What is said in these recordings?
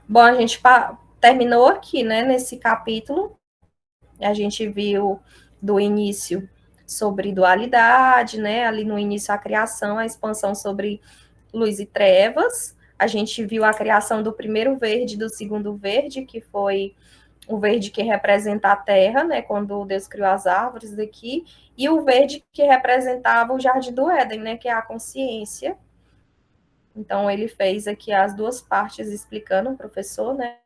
Bom, a gente terminou aqui, né, nesse capítulo. A gente viu do início sobre dualidade, né? Ali no início a criação, a expansão sobre luz e trevas. A gente viu a criação do primeiro verde, do segundo verde, que foi o verde que representa a terra, né? Quando Deus criou as árvores daqui, e o verde que representava o jardim do Éden, né? Que é a consciência. Então ele fez aqui as duas partes explicando, o professor, né?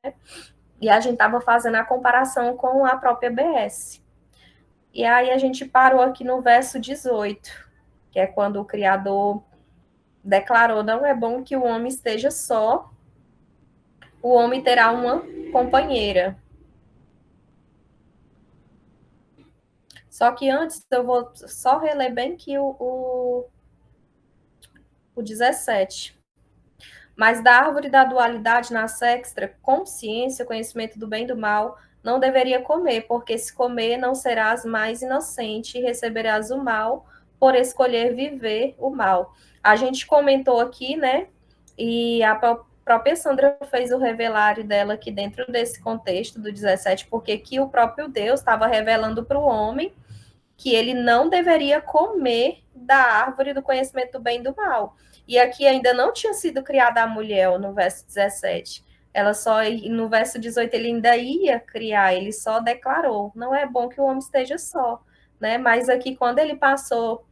E a gente estava fazendo a comparação com a própria BS. E aí a gente parou aqui no verso 18, que é quando o Criador declarou: não é bom que o homem esteja só, o homem terá uma companheira. Só que antes eu vou só reler bem que o 17. Mas da árvore da dualidade na sexta, consciência, conhecimento do bem e do mal, não deveria comer, porque se comer não serás mais inocente e receberás o mal por escolher viver o mal. A gente comentou aqui, né? E a própria Sandra fez o revelário dela aqui dentro desse contexto do 17, porque que o próprio Deus estava revelando para o homem que ele não deveria comer da árvore do conhecimento do bem e do mal. E aqui ainda não tinha sido criada a mulher, no verso 17. Ela só, no verso 18, ele ainda ia criar, ele só declarou: não é bom que o homem esteja só, né? Mas aqui, quando ele passou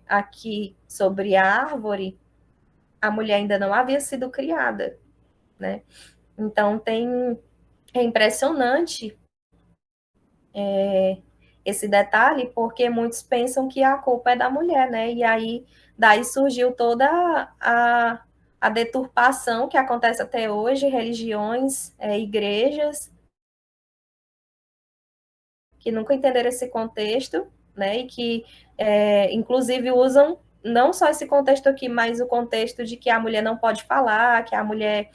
aqui sobre a árvore, a mulher ainda não havia sido criada, né? Então, é impressionante esse detalhe, porque muitos pensam que a culpa é da mulher, né? E aí, daí surgiu toda a deturpação que acontece até hoje, religiões, igrejas, que nunca entenderam esse contexto, né? E que, inclusive, usam não só esse contexto aqui, mas o contexto de que a mulher não pode falar, que a mulher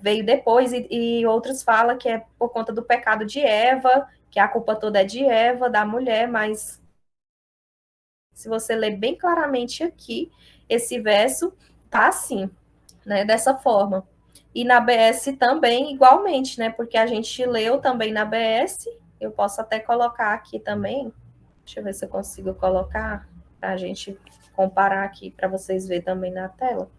veio depois, e outros falam que é por conta do pecado de Eva, que a culpa toda é de Eva, da mulher, mas se você ler bem claramente aqui, esse verso tá assim, né, dessa forma. E na BS também, igualmente, né, porque a gente leu também na BS, eu posso até colocar aqui também, deixa eu ver se eu consigo colocar, para a gente comparar aqui, para vocês verem também na tela.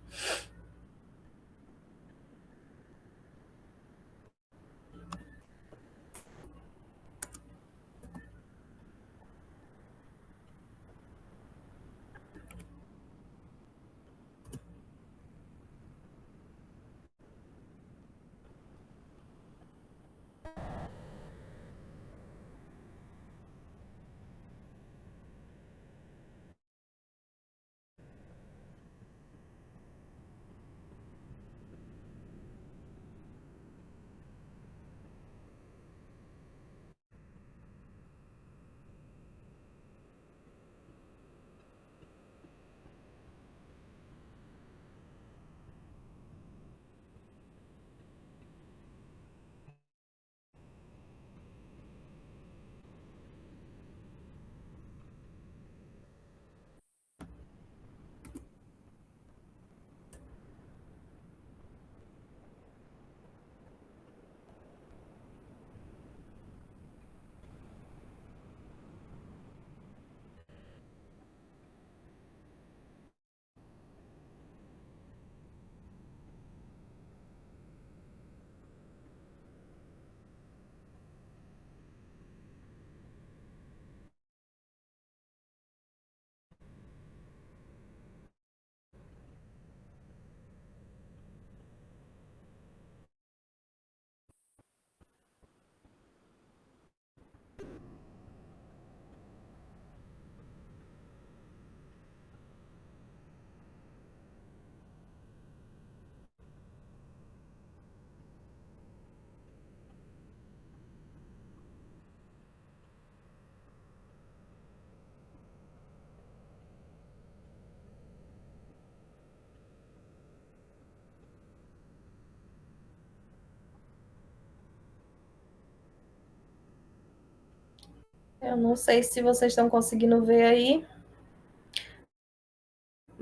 Eu não sei se vocês estão conseguindo ver aí,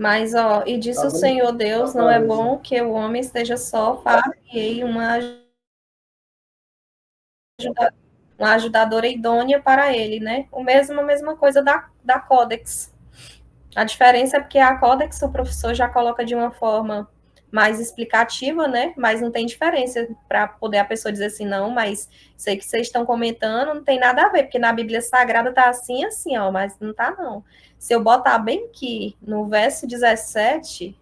Mas, ó, e disse o Senhor Deus, não é bom que o homem esteja só, far-lhe uma ajudadora idônea para ele, né? A mesma coisa da Codex. A diferença é porque a Codex o professor já coloca de uma forma mais explicativa, né? Mas não tem diferença para poder a pessoa dizer assim, não, mas sei que vocês estão comentando, não tem nada a ver, porque na Bíblia Sagrada tá assim, assim, ó, mas não tá, não. Se eu botar bem aqui no verso 17,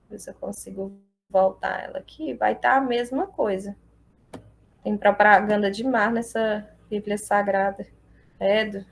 ver se eu consigo voltar ela aqui, vai estar tá a mesma coisa. Tem propaganda de mar nessa Bíblia Sagrada. É,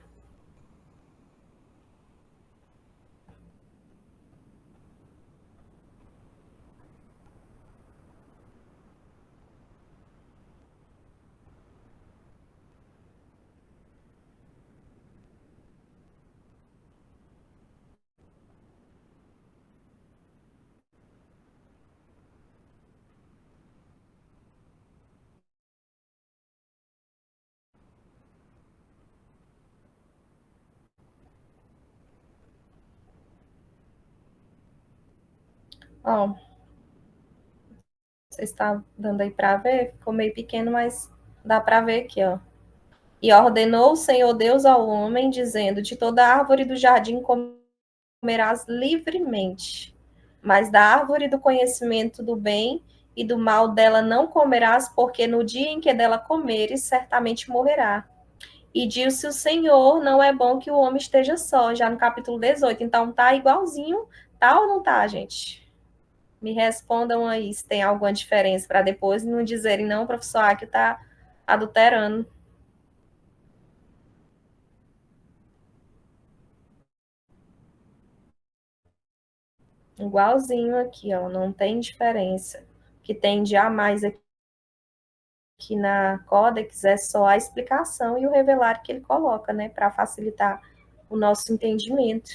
ó, você está dando aí para ver? Ficou meio pequeno, mas dá para ver aqui, ó. E ordenou o Senhor Deus ao homem, dizendo: de toda árvore do jardim comerás livremente, mas da árvore do conhecimento do bem e do mal dela não comerás, porque no dia em que dela comeres, certamente morrerá. E disse o Senhor: não é bom que o homem esteja só, já no capítulo 18. Então tá igualzinho, tá ou não tá, gente? Me respondam aí se tem alguma diferença, para depois não dizerem, não, professor Aqui está adulterando. Igualzinho aqui, ó, não tem diferença. O que tem de a mais aqui na Codex é só a explicação e o revelar que ele coloca, né, para facilitar o nosso entendimento.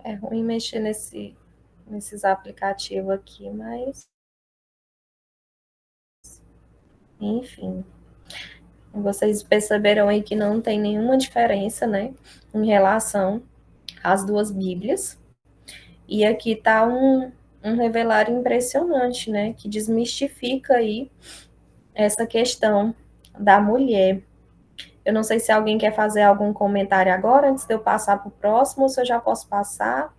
É ruim mexer nesses aplicativos aqui, mas enfim. Vocês perceberam aí que não tem nenhuma diferença, né, em relação às duas Bíblias. E aqui está um revelar impressionante, né, que desmistifica aí essa questão da mulher. Eu não sei se alguém quer fazer algum comentário agora, antes de eu passar para o próximo, ou se eu já posso passar.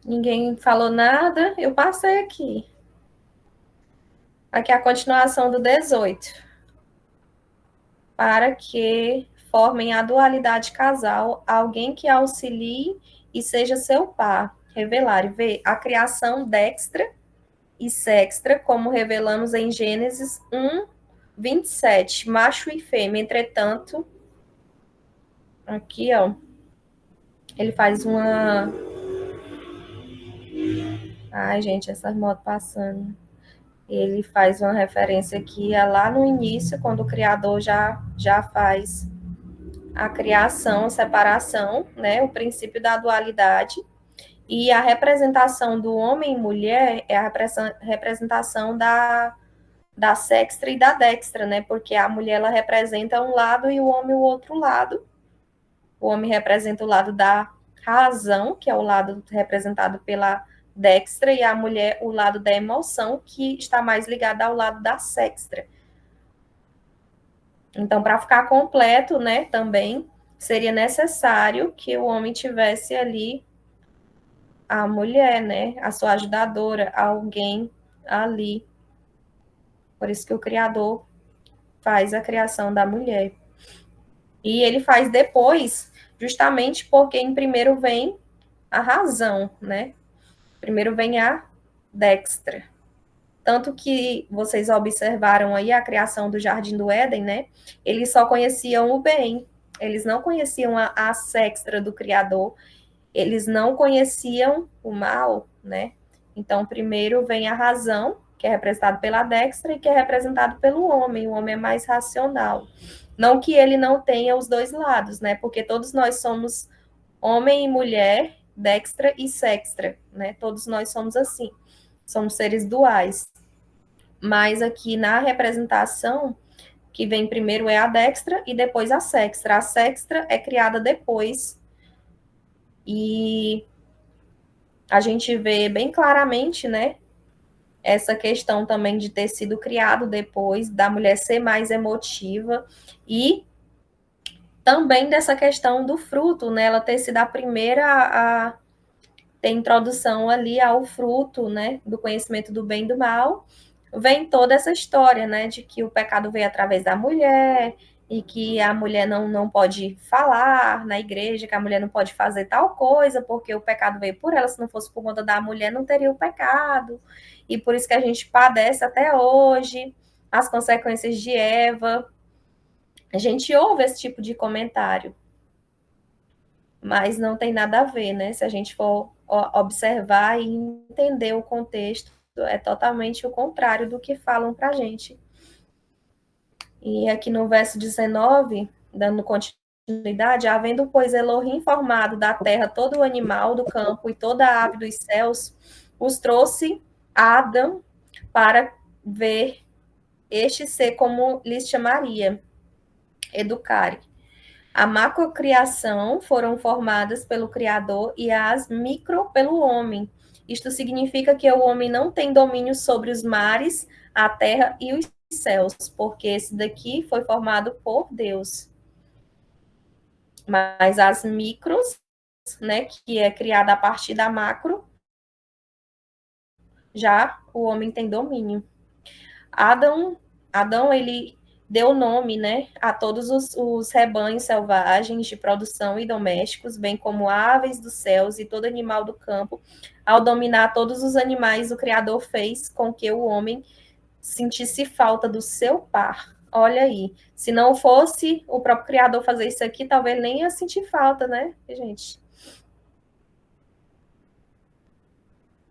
Ninguém falou nada, eu passei aqui. Aqui é a continuação do 18. para que formem a dualidade casal, alguém que auxilie e seja seu par. Revelar e ver a criação dextra e sextra, como revelamos em Gênesis 1, 27, macho e fêmea. Entretanto, aqui, ó, ele faz uma... Ai, gente, essas motos passando. Ele faz uma referência aqui lá no início, quando o Criador já faz a criação, a separação, né, o princípio da dualidade, e a representação do homem e mulher é a representação da sextra e da dextra, né, porque a mulher ela representa um lado e o homem o outro lado. O homem representa o lado da razão, que é o lado representado pela dextra, e a mulher o lado da emoção, que está mais ligada ao lado da sextra. Então, para ficar completo, né, também seria necessário que o homem tivesse ali a mulher, né, a sua ajudadora, alguém ali. Por isso que o Criador faz a criação da mulher. E ele faz depois, justamente porque em primeiro vem a razão, né? Primeiro vem a dextra. Tanto que vocês observaram aí a criação do Jardim do Éden, né? Eles só conheciam o bem, eles não conheciam a sextra do Criador, eles não conheciam o mal, né? Então, primeiro vem a razão, que é representada pela dextra, e que é representado pelo homem. O homem é mais racional. Não que ele não tenha os dois lados, né? Porque todos nós somos homem e mulher, dextra e sextra, né? Todos nós somos assim. Somos seres duais. Mas aqui na representação, que vem primeiro é a dextra e depois a sextra. A sextra é criada depois. E a gente vê bem claramente, né, essa questão também de ter sido criado depois, da mulher ser mais emotiva, e também dessa questão do fruto, né, ela ter sido a primeira a ter introdução ali ao fruto, né, do conhecimento do bem e do mal. Vem toda essa história, né, de que o pecado veio através da mulher, e que a mulher não pode falar na igreja, que a mulher não pode fazer tal coisa, porque o pecado veio por ela, se não fosse por conta da mulher, não teria o pecado, e por isso que a gente padece até hoje, as consequências de Eva. A gente ouve esse tipo de comentário, mas não tem nada a ver, né? Se a gente for observar e entender o contexto, é totalmente o contrário do que falam para a gente. E aqui no verso 19, dando continuidade, havendo, pois, Elohim formado da terra todo o animal do campo e toda a ave dos céus, os trouxe a Adão para ver este ser como lhes chamaria, educare. A macrocriação foram formadas pelo Criador e as micro pelo homem. Isto significa que o homem não tem domínio sobre os mares, a terra e os céus, porque esse daqui foi formado por Deus. Mas as micros, né, que é criada a partir da macro, já o homem tem domínio. Adão ele deu nome, né, a todos os rebanhos selvagens de produção e domésticos, bem como aves dos céus e todo animal do campo. Ao dominar todos os animais, o Criador fez com que o homem sentisse falta do seu par. Olha aí, se não fosse o próprio Criador fazer isso aqui, talvez nem ia sentir falta, né, gente?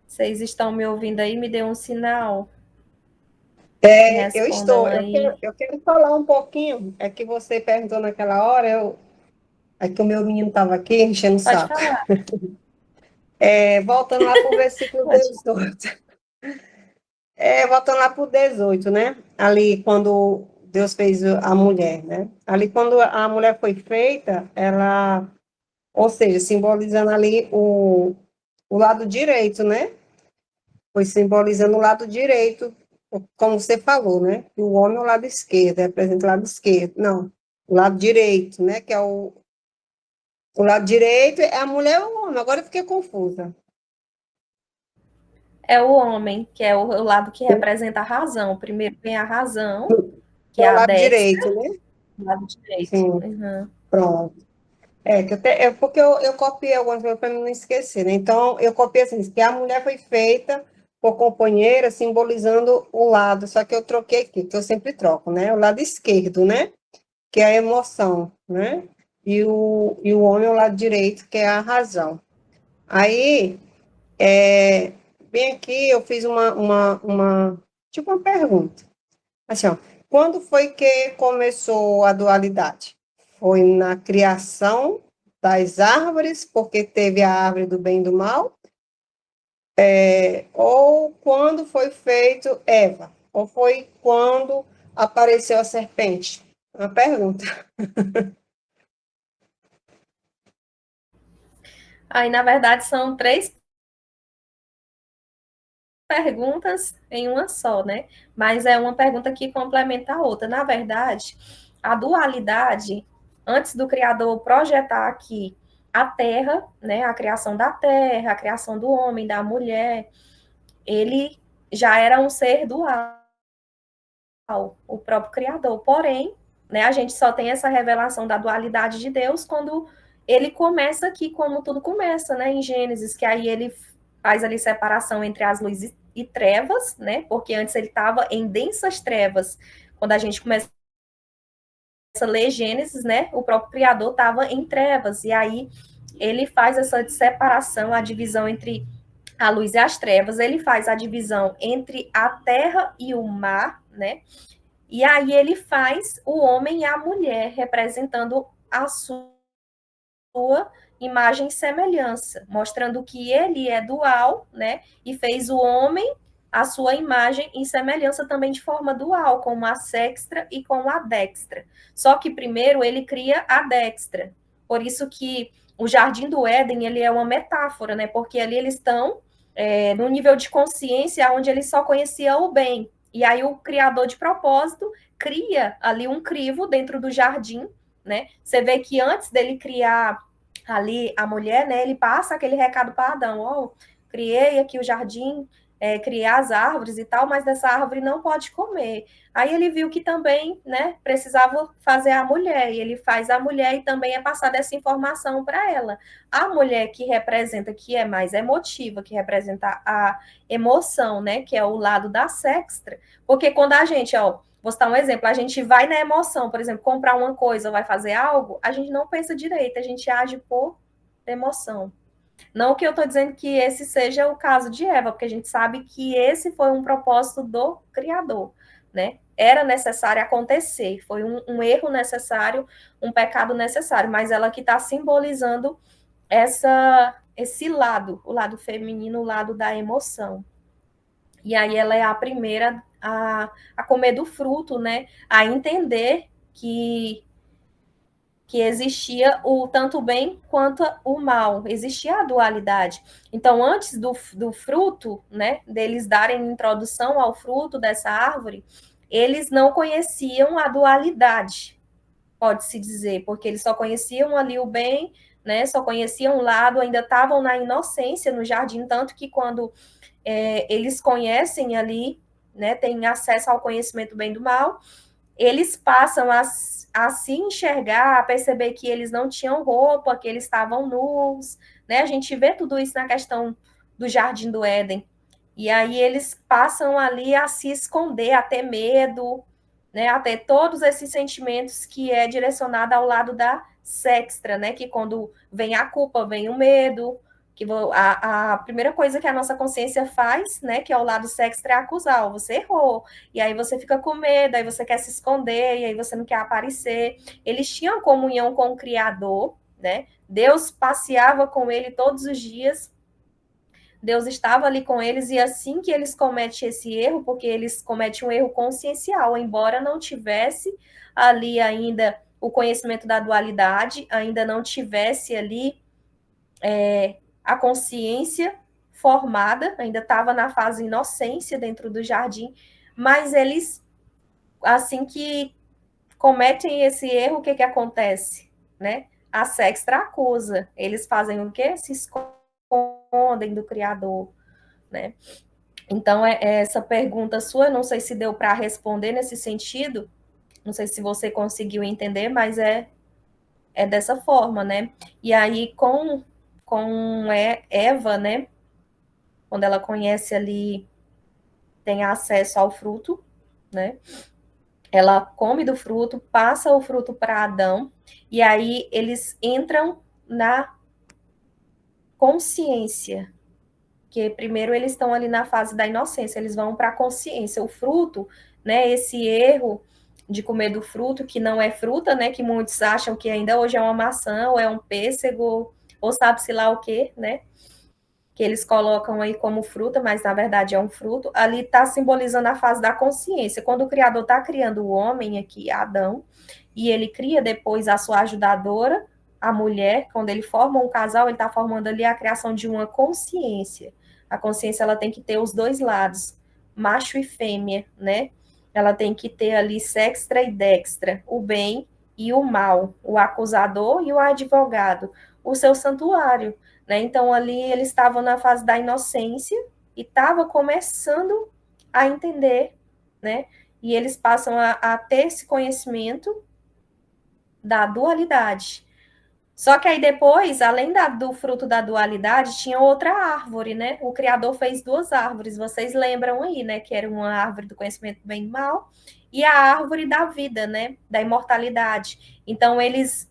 Vocês estão me ouvindo aí? Me dê um sinal. Eu Respondam estou. aí. Eu quero falar um pouquinho. É que você perguntou naquela hora, é que o meu menino estava aqui enchendo o Pode saco. falar. Voltando lá para o versículo Pode. 18. Voltando lá para o 18, né? Ali, quando Deus fez a mulher, né? Ali, quando a mulher foi feita, ela, ou seja, simbolizando ali o lado direito, né? Foi simbolizando o lado direito, como você falou, né? E o homem é o lado esquerdo, representa o lado esquerdo. Não, o lado direito, né? Que é o lado direito é a mulher e o homem. Agora eu fiquei confusa. É o homem, que é o lado que representa a razão. Primeiro vem a razão, que É é o a lado dextra, direito, né? lado direito. sim, Uhum. pronto. Porque eu copiei algumas coisas para não esquecer, né? Então, eu copiei assim, que a mulher foi feita por companheira, simbolizando o lado, só que eu troquei aqui, que eu sempre troco, né? O lado esquerdo, né? Que é a emoção, né? E o homem, o lado direito, que é a razão. Aí, bem aqui, eu fiz tipo uma pergunta. Assim, ó, quando foi que começou a dualidade? Foi na criação das árvores, porque teve a árvore do bem e do mal? Ou quando foi feito Eva? Ou foi quando apareceu a serpente? Uma pergunta. Aí, na verdade, são três perguntas em uma só, né? Mas é uma pergunta que complementa a outra. Na verdade, a dualidade, antes do Criador projetar aqui a Terra, né? A criação da Terra, a criação do homem, da mulher, ele já era um ser dual, o próprio Criador. Porém, né, a gente só tem essa revelação da dualidade de Deus quando ele começa aqui, como tudo começa, né, em Gênesis, que aí ele faz ali separação entre as luzes e trevas, né, porque antes ele estava em densas trevas. Quando a gente começa a ler Gênesis, né, o próprio Criador estava em trevas, e aí ele faz essa separação, a divisão entre a luz e as trevas, ele faz a divisão entre a terra e o mar, né, e aí ele faz o homem e a mulher, representando a sua imagem e semelhança, mostrando que ele é dual, né? E fez o homem a sua imagem e semelhança também de forma dual, com a sextra e com a dextra. Só que primeiro ele cria a dextra. Por isso que o Jardim do Éden, ele é uma metáfora, né? Porque ali eles estão no nível de consciência onde eles só conheciam o bem. E aí o criador de propósito cria ali um crivo dentro do jardim, né? Você vê que antes dele criar ali a mulher, né, ele passa aquele recado para Adão, ó, oh, criei aqui o jardim, criei as árvores e tal, mas dessa árvore não pode comer. Aí ele viu que também, né, precisava fazer a mulher, e ele faz a mulher e também é passada essa informação para ela. A mulher que representa, que é mais emotiva, que representa a emoção, né, que é o lado da sextra, porque quando a gente, ó, vou dar um exemplo, a gente vai na emoção, por exemplo, comprar uma coisa, vai fazer algo, a gente não pensa direito, a gente age por emoção. Não que eu estou dizendo que esse seja o caso de Eva, porque a gente sabe que esse foi um propósito do Criador, né? Era necessário acontecer, foi um erro necessário, um pecado necessário, mas ela que está simbolizando esse lado, o lado feminino, o lado da emoção. E aí ela é a primeira a comer do fruto, né? A entender que existia o tanto o bem quanto o mal, existia a dualidade. Então, antes do fruto, né, deles darem introdução ao fruto dessa árvore, eles não conheciam a dualidade, pode-se dizer, porque eles só conheciam ali o bem, né, só conheciam um lado, ainda estavam na inocência no jardim, tanto que quando eles conhecem ali, né, têm acesso ao conhecimento do bem e do mal, eles passam a se enxergar, a perceber que eles não tinham roupa, que eles estavam nus, né? A gente vê tudo isso na questão do Jardim do Éden. E aí eles passam ali a se esconder, a ter medo, né? A ter todos esses sentimentos que é direcionado ao lado da sextra, né? Que quando vem a culpa, vem o medo, que a primeira coisa que a nossa consciência faz, né? Que é o lado sextra é acusar, oh, você errou, e aí você fica com medo, aí você quer se esconder, e aí você não quer aparecer. Eles tinham comunhão com o Criador, né? Deus passeava com ele todos os dias, Deus estava ali com eles, e assim que eles cometem esse erro, porque eles cometem um erro consciencial, embora não tivesse ali ainda o conhecimento da dualidade, ainda não tivesse ali a consciência formada, ainda estava na fase inocência dentro do jardim, mas eles, assim que cometem esse erro, o que que acontece, né? A sexta acusa, eles fazem o quê? Se escondem do Criador, né? Então, essa pergunta sua, eu não sei se deu para responder nesse sentido, Não sei se você conseguiu entender, mas é dessa forma, né? E aí, com Eva, né? Quando ela conhece ali, tem acesso ao fruto, né? Ela come do fruto, passa o fruto para Adão, e aí eles entram na consciência, que primeiro eles estão ali na fase da inocência, eles vão para a consciência. O fruto, né, esse erro de comer do fruto, que não é fruta, né, que muitos acham que ainda hoje é uma maçã, ou é um pêssego, ou sabe-se lá o que, né, que eles colocam aí como fruta, mas na verdade é um fruto, ali está simbolizando a fase da consciência. Quando o Criador está criando o homem aqui, Adão, e ele cria depois a sua ajudadora, a mulher, quando ele forma um casal, ele está formando ali a criação de uma consciência. A consciência ela tem que ter os dois lados, macho e fêmea, né? Ela tem que ter ali sextra e dextra, o bem e o mal, o acusador e o advogado, o seu santuário, né? Então, ali eles estavam na fase da inocência e estavam começando a entender, né? E eles passam a ter esse conhecimento da dualidade. Só que aí depois, além do fruto da dualidade, tinha outra árvore, né? O Criador fez duas árvores, vocês lembram aí, né? Que era uma árvore do conhecimento do bem e do mal e a árvore da vida, né? Da imortalidade. Então, eles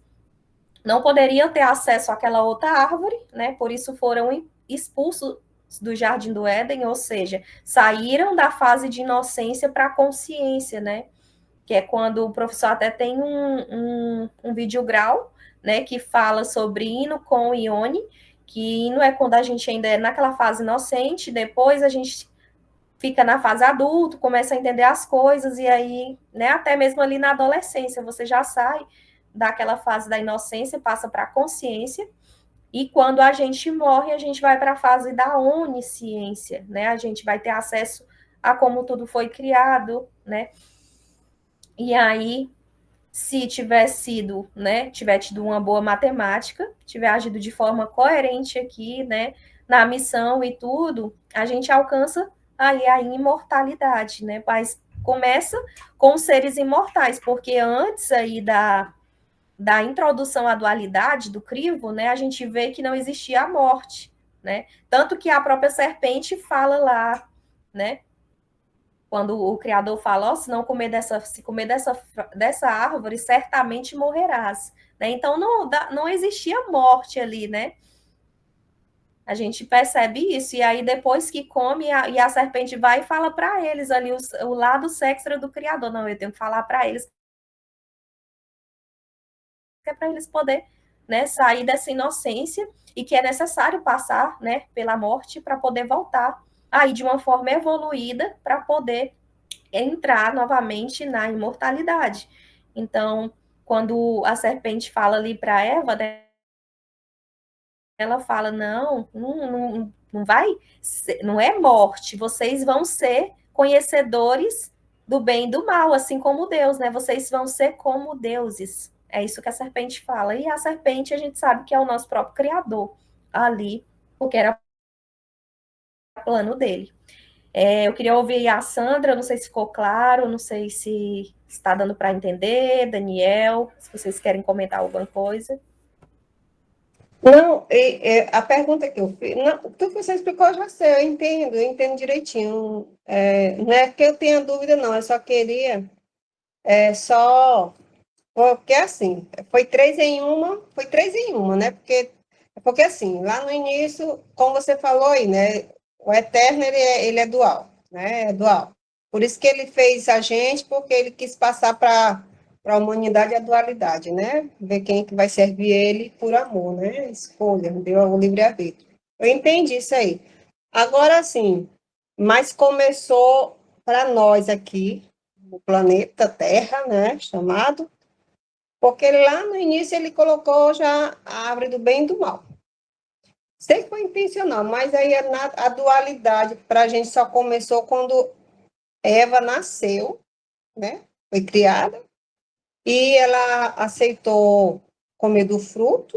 não poderiam ter acesso àquela outra árvore, né? Por isso foram expulsos do Jardim do Éden, ou seja, saíram da fase de inocência para a consciência, né? Que é quando o professor até tem um vídeo grau, né? Que fala sobre hino com ione, que hino é quando a gente ainda é naquela fase inocente, depois a gente fica na fase adulto, começa a entender as coisas, e aí, né, até mesmo ali na adolescência, você já sai daquela fase da inocência, passa para a consciência, e quando a gente morre, a gente vai para a fase da onisciência, né? A gente vai ter acesso a como tudo foi criado, né? E aí, se tiver sido, né, tiver tido uma boa matemática, tiver agido de forma coerente aqui, né, na missão e tudo, a gente alcança aí a imortalidade, né? Mas começa com os seres imortais, porque antes aí da introdução à dualidade do crivo, né, a gente vê que não existia a morte, né? Tanto que a própria serpente fala lá, né? Quando o Criador fala, oh, se comer dessa árvore, certamente morrerás. Né? Então não existia morte ali, né? A gente percebe isso. E aí, depois que come, e a serpente vai e fala para eles ali o lado sextra do Criador. Não, eu tenho que falar para eles, que é para eles poderem, né, sair dessa inocência e que é necessário passar, né, pela morte para poder voltar aí de uma forma evoluída para poder entrar novamente na imortalidade. Então, quando a serpente fala ali para Eva, né, ela fala: não vai, não é morte, vocês vão ser conhecedores do bem e do mal, assim como Deus, né? Vocês vão ser como deuses. É isso que a serpente fala. E a serpente, a gente sabe que é o nosso próprio Criador ali, porque era o plano dele. Eu queria ouvir a Sandra, não sei se ficou claro, não sei se está dando para entender, Daniel, se vocês querem comentar alguma coisa. Não, a pergunta que eu fiz, não, tudo que você explicou eu já sei, eu entendo direitinho. Não é que eu tenha dúvida, não, eu só queria, só, porque assim, foi três em uma, né? Porque assim, lá no início, como você falou aí, né? O Eterno, ele é dual, né? É dual. Por isso que ele fez a gente, porque ele quis passar para a humanidade a dualidade, né? Ver quem que vai servir ele por amor, né? Escolha, deu o livre-arbítrio. Eu entendi isso aí. Agora, sim, mas começou para nós aqui, no planeta Terra, né? Chamado, porque lá no início ele colocou já a árvore do bem e do mal. Sei que foi intencional, mas aí a dualidade para a gente só começou quando Eva nasceu, né? Foi criada, e ela aceitou comer do fruto,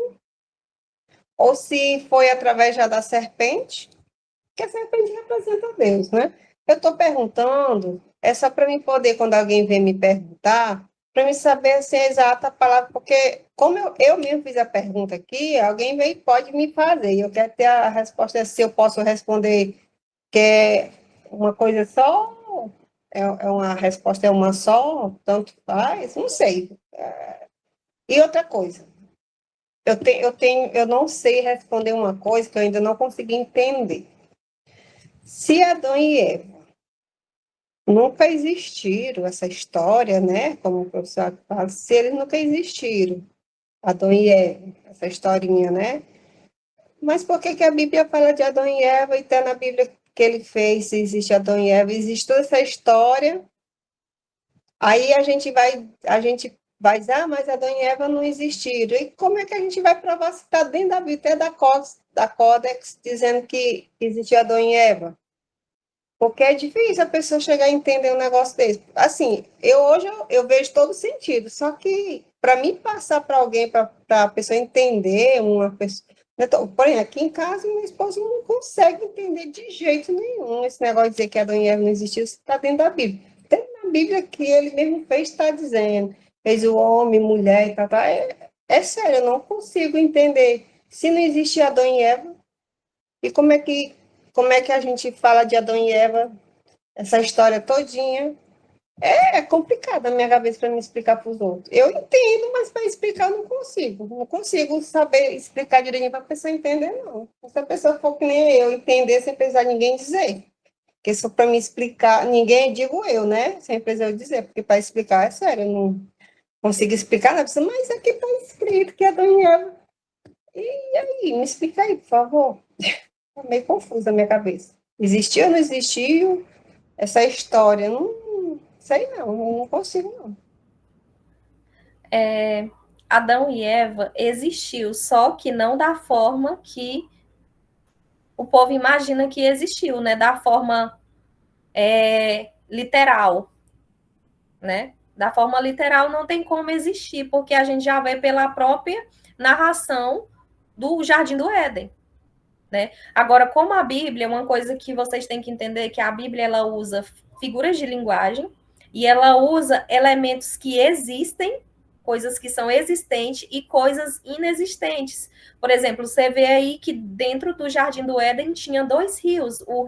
ou se foi através já da serpente, que a serpente representa Deus, né? Eu estou perguntando, é só para mim poder, quando alguém vem me perguntar, para me saber assim, a exata palavra, porque como eu mesmo fiz a pergunta aqui, alguém veio e pode me fazer, e eu quero ter a resposta, se eu posso responder que é uma coisa só, é uma resposta é uma só, tanto faz, não sei. E outra coisa, eu não sei responder uma coisa que eu ainda não consegui entender. Se Adão e Eva nunca existiram, essa história, né? Como o professor fala, se eles nunca existiram, Adão e Eva, essa historinha, né? Mas por que que a Bíblia fala de Adão e Eva e está na Bíblia que ele fez, se existe Adão e Eva, existe toda essa história, aí a gente vai dizer, ah, mas Adão e Eva não existiram. E como é que a gente vai provar se está dentro da Bíblia, até da Codex, dizendo que existiu Adão e Eva? Porque é difícil a pessoa chegar a entender um negócio desse. Assim, eu vejo todo sentido, só que para mim passar para alguém, para a pessoa entender, uma pessoa. Então, porém, aqui em casa, meu esposo não consegue entender de jeito nenhum esse negócio de dizer que Adão e Eva não existiu, isso está dentro da Bíblia. Tem na Bíblia que ele mesmo fez, está dizendo, fez o homem, mulher e tal, tal. É sério, eu não consigo entender. Se não existe Adão e Eva, e como é que a gente fala de Adão e Eva, essa história todinha? É complicado na minha cabeça para me explicar para os outros. Eu entendo, mas para explicar eu não consigo. Não consigo saber explicar direitinho para a pessoa entender, não. Se a pessoa for que nem eu, entender sem precisar ninguém dizer. Porque só para me explicar, ninguém, digo eu, né? Sem precisar eu dizer, porque para explicar é sério, eu não consigo explicar, né? Mas aqui está escrito que é Adão e Eva. E aí, me explica aí, por favor. Está meio confusa a minha cabeça. Existiu ou não existiu essa história? Não sei não, não consigo não. Adão e Eva existiu, só que não da forma que o povo imagina que existiu, né? Da forma literal, né? Da forma literal não tem como existir, porque a gente já vê pela própria narração do Jardim do Éden, né? Agora, como a Bíblia, uma coisa que vocês têm que entender é que a Bíblia ela usa figuras de linguagem e ela usa elementos que existem, coisas que são existentes e coisas inexistentes. Por exemplo, você vê aí que dentro do Jardim do Éden tinha dois rios, o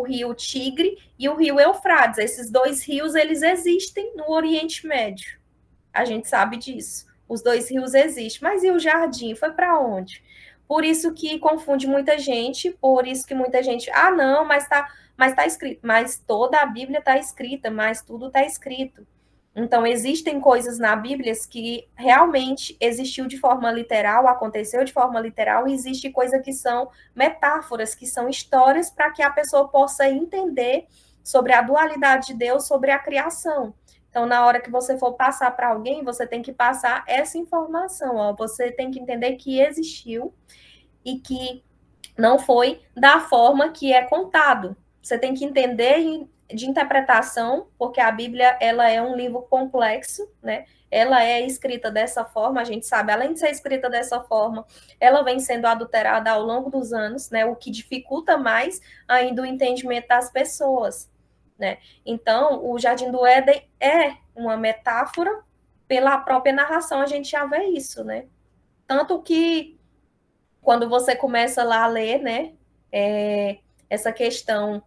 rio Tigre e o rio Eufrates. Esses dois rios eles existem no Oriente Médio. A gente sabe disso. Os dois rios existem. Mas e o jardim? Foi para onde? Por isso que confunde muita gente, por isso que muita gente, não, mas tá escrito, mas toda a Bíblia está escrita, mas tudo está escrito. Então, existem coisas na Bíblia que realmente existiu de forma literal, aconteceu de forma literal, e existe coisa que são metáforas, que são histórias para que a pessoa possa entender sobre a dualidade de Deus, sobre a criação. Então, na hora que você for passar para alguém, você tem que passar essa informação. Ó, você tem que entender que existiu e que não foi da forma que é contado. Você tem que entender de interpretação, porque a Bíblia ela é um livro complexo, né? Ela é escrita dessa forma, a gente sabe, além de ser escrita dessa forma, ela vem sendo adulterada ao longo dos anos, né? O que dificulta mais ainda o entendimento das pessoas, né? Então, o Jardim do Éden é uma metáfora, pela própria narração a gente já vê isso, né? Tanto que quando você começa lá a ler, né, essa questão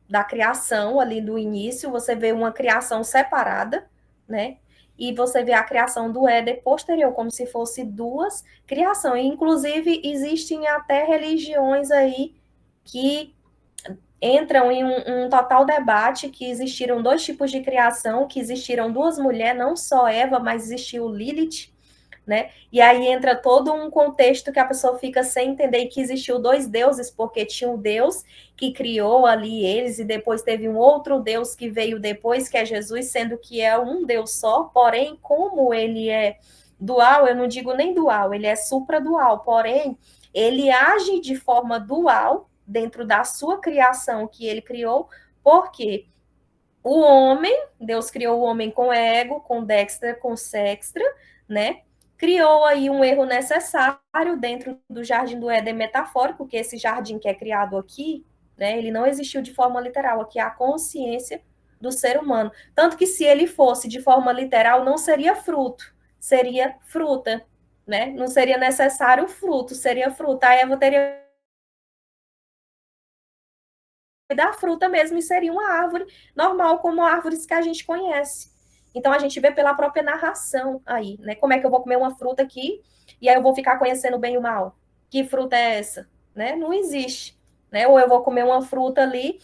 da criação ali do início, você vê uma criação separada, né, e você vê a criação do Éden posterior, como se fosse duas criações. Inclusive, existem até religiões aí que entram em um total debate que existiram dois tipos de criação, que existiram duas mulheres, não só Eva, mas existiu Lilith, né? E aí entra todo um contexto que a pessoa fica sem entender que existiu dois deuses, porque tinha um Deus que criou ali eles, e depois teve um outro Deus que veio depois, que é Jesus, sendo que é um Deus só, porém, como ele é dual, eu não digo nem dual, ele é supradual, porém, ele age de forma dual dentro da sua criação que ele criou, porque o homem, Deus criou o homem com ego, com dextra, com sextra, né? Criou aí um erro necessário dentro do jardim do Éden metafórico, que esse jardim que é criado aqui, né? Ele não existiu de forma literal. Aqui é a consciência do ser humano. Tanto que se ele fosse de forma literal, não seria fruto, seria fruta, né? Não seria necessário fruto, seria fruta. A Eva teria da fruta mesmo e seria uma árvore normal, como árvores que a gente conhece. Então a gente vê pela própria narração aí, né? Como é que eu vou comer uma fruta aqui e aí eu vou ficar conhecendo o bem e o mal? Que fruta é essa? Né? Não existe. Né? Ou eu vou comer uma fruta ali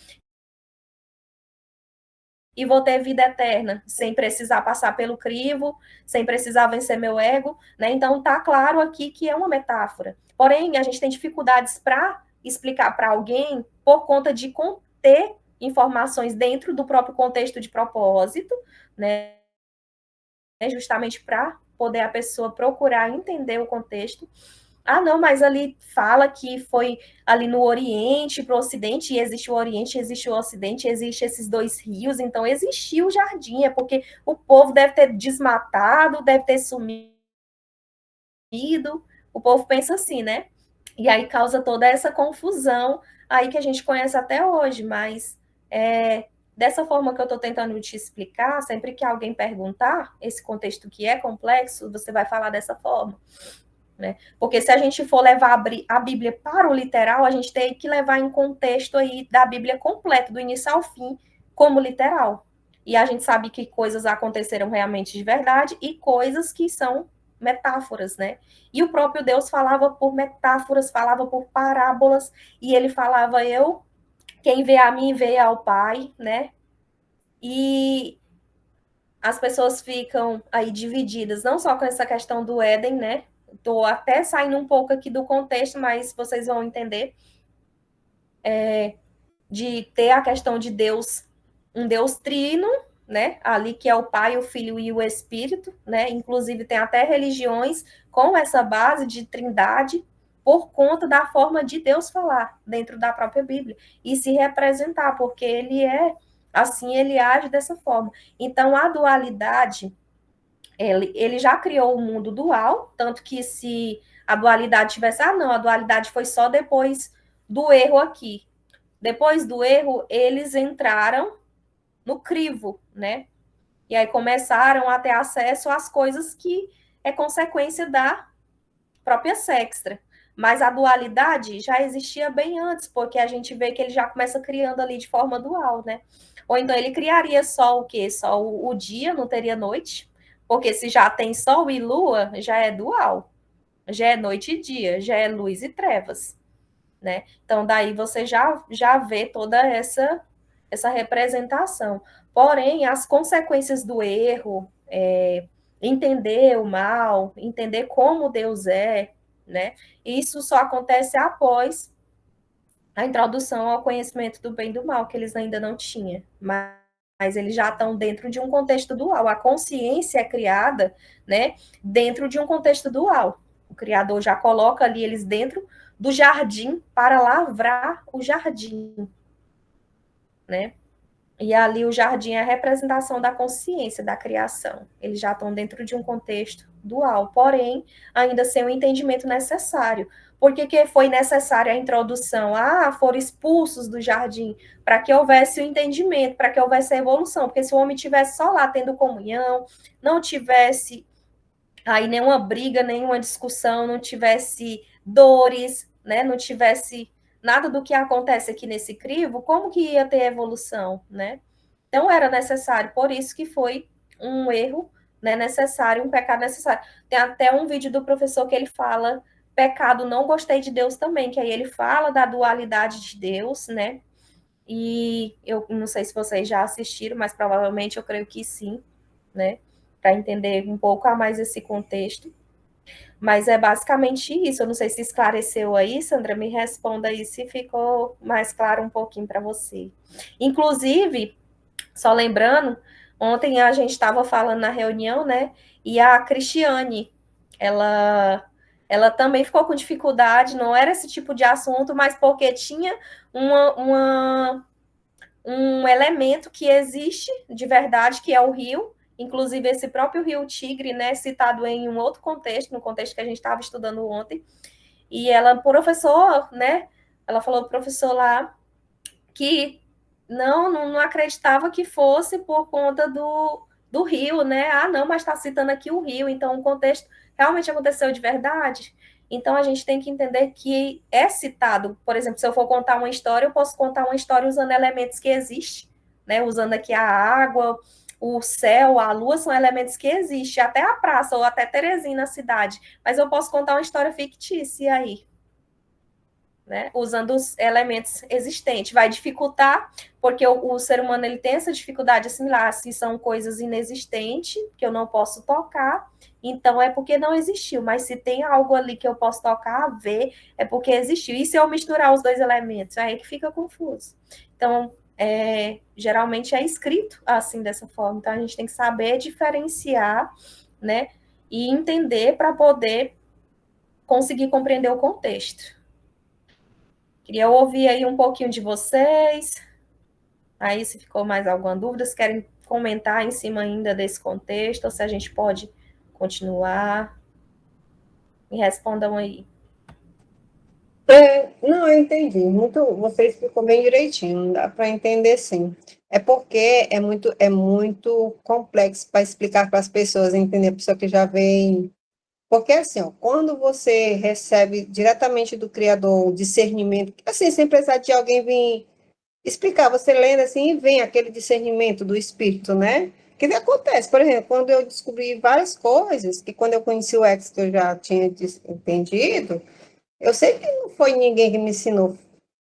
e vou ter vida eterna, sem precisar passar pelo crivo, sem precisar vencer meu ego, né? Então tá claro aqui que é uma metáfora. Porém, a gente tem dificuldades para explicar para alguém por conta de conter informações dentro do próprio contexto de propósito, né? Justamente para poder a pessoa procurar entender o contexto. Ah, não, mas ali fala que foi ali no Oriente para o Ocidente, e existe o Oriente, existe o Ocidente, existe esses dois rios, então existiu o jardim, é porque o povo deve ter desmatado, deve ter sumido, o povo pensa assim, né? E aí causa toda essa confusão aí que a gente conhece até hoje, mas dessa forma que eu estou tentando te explicar, sempre que alguém perguntar esse contexto que é complexo, você vai falar dessa forma. Né? Porque se a gente for levar a Bíblia para o literal, a gente tem que levar em contexto aí da Bíblia completa, do início ao fim, como literal. E a gente sabe que coisas aconteceram realmente de verdade e coisas que são metáforas, né? E o próprio Deus falava por metáforas, falava por parábolas, e ele falava, quem vê a mim, vê ao Pai, né? E as pessoas ficam aí divididas, não só com essa questão do Éden, né? Estou até saindo um pouco aqui do contexto, mas vocês vão entender. De ter a questão de Deus, um Deus trino, né? Ali que é o Pai, o Filho e o Espírito, né? Inclusive tem até religiões com essa base de trindade por conta da forma de Deus falar dentro da própria Bíblia e se representar, porque ele é assim, ele age dessa forma. Então a dualidade ele já criou o mundo dual, tanto que se a dualidade tivesse, não, a dualidade foi só depois do erro aqui. Depois do erro, eles entraram no crivo, né? E aí começaram a ter acesso às coisas que é consequência da própria sextra. Mas a dualidade já existia bem antes, porque a gente vê que ele já começa criando ali de forma dual, né? Ou então ele criaria só o quê? Só o dia, não teria noite? Porque se já tem sol e lua, já é dual. Já é noite e dia, já é luz e trevas, né? Então daí você já vê toda essa representação. Porém, as consequências do erro, entender o mal, entender como Deus é, né? Isso só acontece após a introdução ao conhecimento do bem e do mal, que eles ainda não tinham. Mas eles já estão dentro de um contexto dual. A consciência é criada, né, dentro de um contexto dual. O Criador já coloca ali eles dentro do jardim para lavrar o jardim, né? E ali o jardim é a representação da consciência, da criação. Eles já estão dentro de um contexto dual, porém, ainda sem o entendimento necessário. Por que foi necessária a introdução? Foram expulsos do jardim para que houvesse o entendimento, para que houvesse a evolução. Porque se o homem estivesse só lá tendo comunhão, não tivesse aí nenhuma briga, nenhuma discussão, não tivesse dores, né? Não tivesse nada do que acontece aqui nesse crivo, como que ia ter evolução, né? Então era necessário, por isso que foi um erro, né, necessário, um pecado necessário. Tem até um vídeo do professor que ele fala pecado não gostei de Deus também, que aí ele fala da dualidade de Deus, né? E eu não sei se vocês já assistiram, mas provavelmente eu creio que sim, né? Para entender um pouco a mais esse contexto. Mas é basicamente isso. Eu não sei se esclareceu aí, Sandra, me responda aí se ficou mais claro um pouquinho para você. Inclusive, só lembrando, ontem a gente estava falando na reunião, né? E a Cristiane, ela também ficou com dificuldade, não era esse tipo de assunto, mas porque tinha um elemento que existe de verdade, que é o rio, inclusive esse próprio rio Tigre, né, citado em um outro contexto, no contexto que a gente estava estudando ontem, e ela, professor, né, ela falou pro professor lá que não acreditava que fosse por conta do rio, né? Ah, não, mas está citando aqui o rio, então o contexto realmente aconteceu de verdade. Então a gente tem que entender que é citado, por exemplo, se eu for contar uma história, eu posso contar uma história usando elementos que existem, né? Usando aqui a água, o céu, a lua são elementos que existem, até a praça ou até Teresina na cidade, mas eu posso contar uma história fictícia aí, né, usando os elementos existentes. Vai dificultar, porque o ser humano ele tem essa dificuldade de assimilar se são coisas inexistentes, que eu não posso tocar, então é porque não existiu. Mas se tem algo ali que eu posso tocar, ver, é porque existiu. E se eu misturar os dois elementos? Aí que fica confuso. Então, geralmente é escrito assim, dessa forma. Então, a gente tem que saber diferenciar, né, e entender para poder conseguir compreender o contexto. Queria ouvir aí um pouquinho de vocês. Aí, se ficou mais alguma dúvida, se querem comentar em cima ainda desse contexto, ou se a gente pode continuar. Me respondam aí. Não, eu entendi. Muito, você explicou bem direitinho, dá para entender sim. É porque é muito complexo para explicar para as pessoas, entender, a pessoa que já vem. Porque assim, ó, quando você recebe diretamente do Criador o discernimento, assim, sem precisar de alguém vir explicar, você lendo assim, vem aquele discernimento do Espírito, né? Que acontece, por exemplo, quando eu descobri várias coisas, que quando eu conheci o ex que eu já tinha entendido, eu sei que não foi ninguém que me ensinou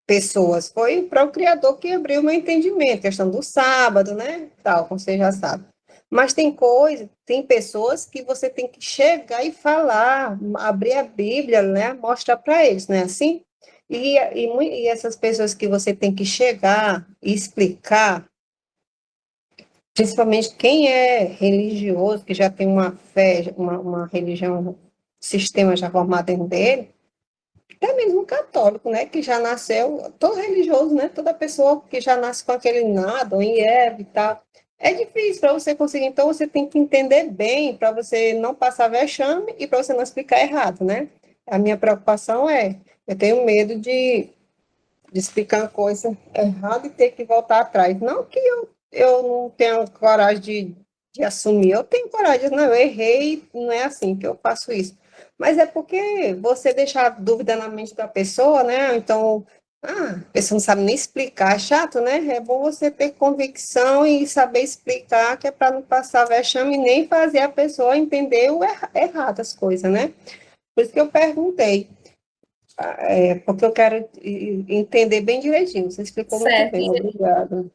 pessoas, foi o próprio Criador que abriu o meu entendimento, questão do sábado, né? Tal, como você já sabe. Mas tem coisa, tem pessoas que você tem que chegar e falar, abrir a Bíblia, né? Mostrar para eles, né? Assim? E essas pessoas que você tem que chegar e explicar, principalmente quem é religioso, que já tem uma fé, uma religião, um sistema já formado dentro dele, até mesmo católico, né, que já nasceu, todo religioso, né, toda pessoa que já nasce com aquele nada, em Eva e tal, é difícil para você conseguir, então você tem que entender bem, para você não passar vexame e para você não explicar errado, né? A minha preocupação eu tenho medo de explicar uma coisa errada e ter que voltar atrás. Não que eu não tenha coragem de assumir, eu tenho coragem, não, eu errei, não é assim que eu faço isso. Mas é porque você deixar dúvida na mente da pessoa, né? Então, a pessoa não sabe nem explicar, é chato, né? É bom você ter convicção e saber explicar, que é para não passar vexame e nem fazer a pessoa entender o errado as coisas, né? Por isso que eu perguntei. Porque eu quero entender bem direitinho. Você explicou muito Certo. bem, obrigada.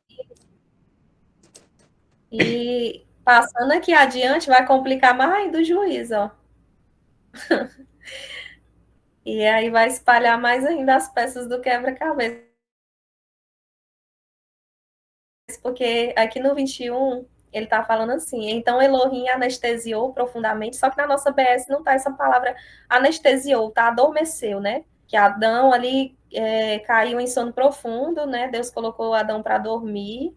E passando aqui adiante, vai complicar mais ainda o juiz, ó. E aí vai espalhar mais ainda as peças do quebra-cabeça. Porque aqui no 21, ele está falando assim, então Elohim anestesiou profundamente, só que na nossa BS não está essa palavra anestesiou, tá? Adormeceu, né? Que Adão ali caiu em sono profundo, né? Deus colocou Adão para dormir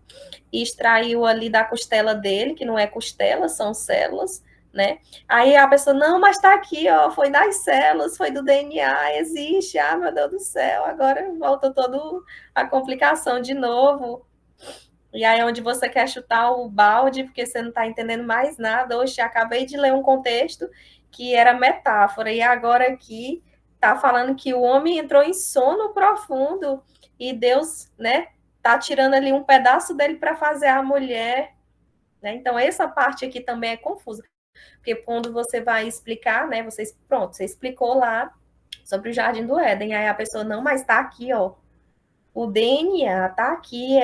e extraiu ali da costela dele, que não é costela, são células, né? Aí a pessoa, não, mas tá aqui, ó, foi das células, foi do DNA, existe, ah, meu Deus do céu, agora volta toda a complicação de novo. E aí, onde você quer chutar o balde, porque você não está entendendo mais nada. Hoje, acabei de ler um contexto que era metáfora, e agora aqui está falando que o homem entrou em sono profundo e Deus, né, tá tirando ali um pedaço dele para fazer a mulher, né? Então, essa parte aqui também é confusa, porque quando você vai explicar, né, você explicou lá sobre o Jardim do Éden, aí a pessoa, não, mas está aqui, ó, o DNA tá aqui,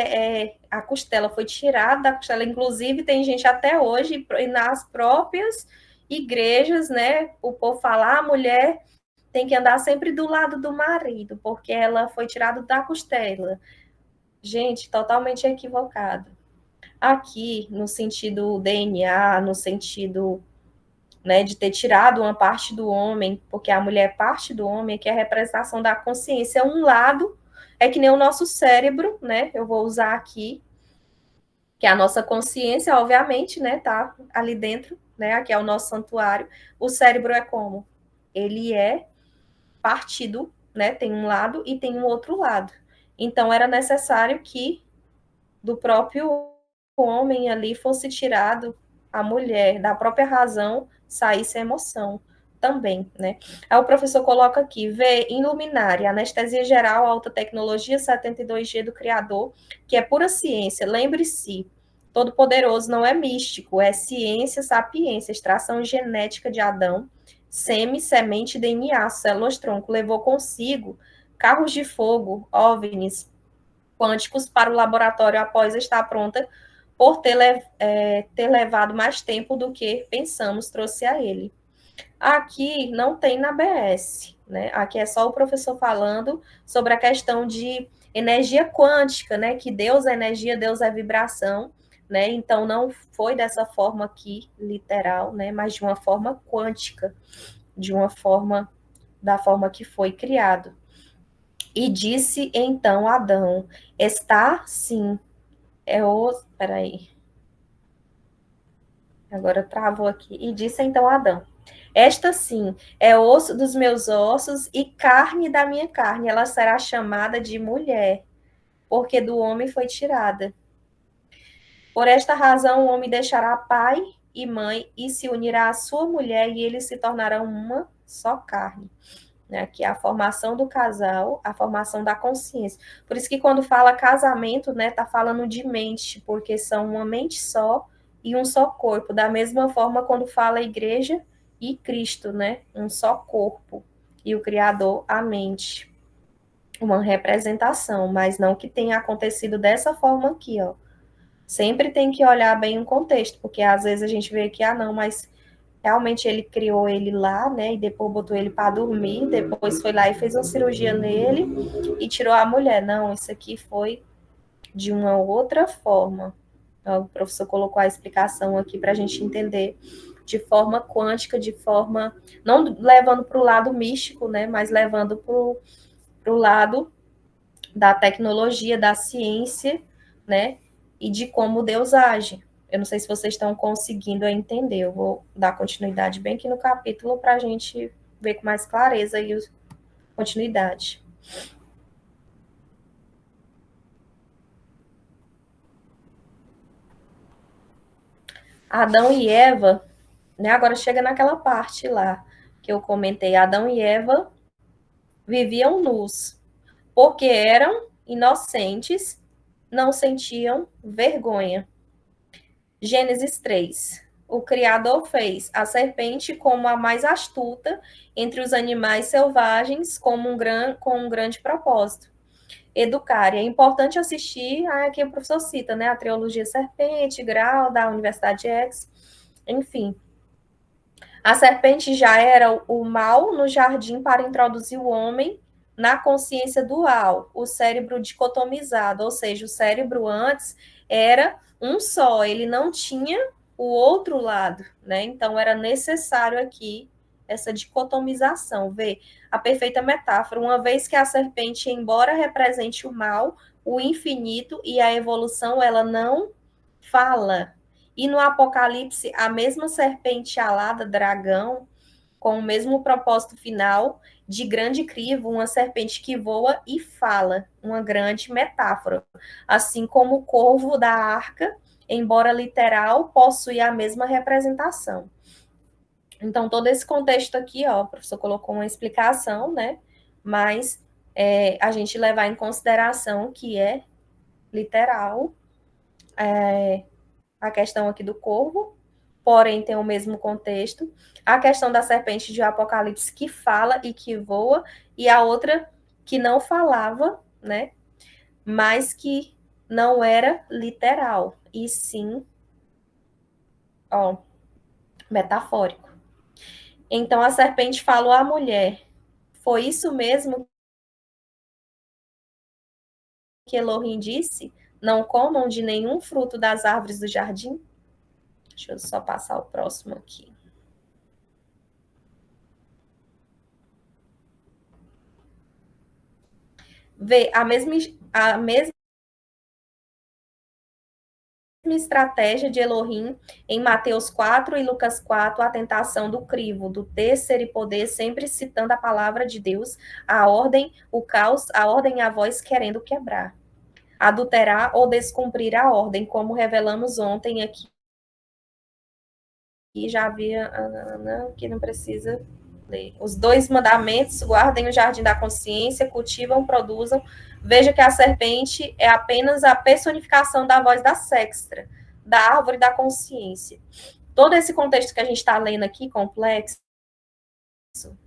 a costela foi tirada da costela, inclusive tem gente até hoje nas próprias igrejas, né? O povo fala, a mulher tem que andar sempre do lado do marido, porque ela foi tirada da costela. Gente, totalmente equivocado. Aqui, no sentido DNA, no sentido, né, de ter tirado uma parte do homem, porque a mulher é parte do homem, que é a representação da consciência. Um lado é que nem o nosso cérebro, né? Eu vou usar aqui, que é a nossa consciência, obviamente, né? Tá ali dentro, né? Aqui é o nosso santuário. O cérebro é como? Ele é partido, né? Tem um lado e tem um outro lado. Então era necessário que do próprio homem ali fosse tirado a mulher, da própria razão, saísse a emoção também, né? Aí o professor coloca aqui, vê em luminária, anestesia geral, alta tecnologia, 72G do criador, que é pura ciência, lembre-se, todo-poderoso não é místico, é ciência, sapiência, extração genética de Adão, sêmen, semente, DNA, células tronco, levou consigo carros de fogo, OVNIs, quânticos para o laboratório após estar pronta por ter levado mais tempo do que pensamos, trouxe a ele. Aqui não tem na BS, né? Aqui é só o professor falando sobre a questão de energia quântica, né? Que Deus é energia, Deus é vibração, né? Então não foi dessa forma aqui, literal, né? Mas de uma forma quântica, de uma forma, da forma que foi criado. E disse então Adão, está sim, é o. Peraí. Agora travou aqui. E disse então Adão: esta sim é osso dos meus ossos e carne da minha carne. Ela será chamada de mulher, porque do homem foi tirada. Por esta razão, o homem deixará pai e mãe e se unirá à sua mulher, e eles se tornarão uma só carne. Né, que é a formação do casal, a formação da consciência. Por isso que quando fala casamento, né, tá falando de mente, porque são uma mente só e um só corpo. Da mesma forma, quando fala igreja e Cristo, né, um só corpo. E o Criador, a mente. Uma representação, mas não que tenha acontecido dessa forma aqui, ó. Sempre tem que olhar bem o contexto, porque às vezes a gente vê que, não, mas realmente ele criou ele lá, né? E depois botou ele para dormir. Depois foi lá e fez uma cirurgia nele e tirou a mulher. Não, isso aqui foi de uma outra forma. O professor colocou a explicação aqui para a gente entender de forma quântica, de forma. Não levando para o lado místico, né? Mas levando para o lado da tecnologia, da ciência, né? E de como Deus age. Eu não sei se vocês estão conseguindo entender. Eu vou dar continuidade bem aqui no capítulo para a gente ver com mais clareza aí a continuidade. Adão e Eva, né? Agora chega naquela parte lá que eu comentei. Adão e Eva viviam nus, porque eram inocentes, não sentiam vergonha. Gênesis 3. O Criador fez a serpente como a mais astuta entre os animais selvagens, com um grande propósito. Educar. E é importante assistir, aqui o professor cita, né? A trilogia Serpente, Grau, da Universidade X, enfim. A serpente já era o mal no jardim para introduzir o homem na consciência dual, o cérebro dicotomizado, ou seja, o cérebro antes era um só, ele não tinha o outro lado, né? Então era necessário aqui essa dicotomização, ver a perfeita metáfora, uma vez que a serpente, embora represente o mal, o infinito e a evolução, ela não fala, e no Apocalipse, a mesma serpente alada, dragão, com o mesmo propósito final de grande crivo, uma serpente que voa e fala, uma grande metáfora. Assim como o corvo da arca, embora literal, possui a mesma representação. Então, todo esse contexto aqui, ó, o professor colocou uma explicação, né? Mas a gente levar em consideração que é literal, a questão aqui do corvo, porém tem o mesmo contexto. A questão da serpente de Apocalipse que fala e que voa, e a outra que não falava, né? Mas que não era literal, e sim, ó, metafórico. Então a serpente falou à mulher: foi isso mesmo que Elohim disse? Não comam de nenhum fruto das árvores do jardim? Deixa eu só passar o próximo aqui. Vê a mesma estratégia de Elohim em Mateus 4 e Lucas 4, a tentação do crivo, do ter, ser e poder, sempre citando a palavra de Deus, a ordem, o caos, a ordem e a voz querendo quebrar. adulterar ou descumprir a ordem, como revelamos ontem aqui. E já havia, que não precisa ler. Os 2 mandamentos, guardem o jardim da consciência, cultivam, produzam. Veja que a serpente é apenas a personificação da voz da sextra, da árvore da consciência. Todo esse contexto que a gente está lendo aqui, complexo,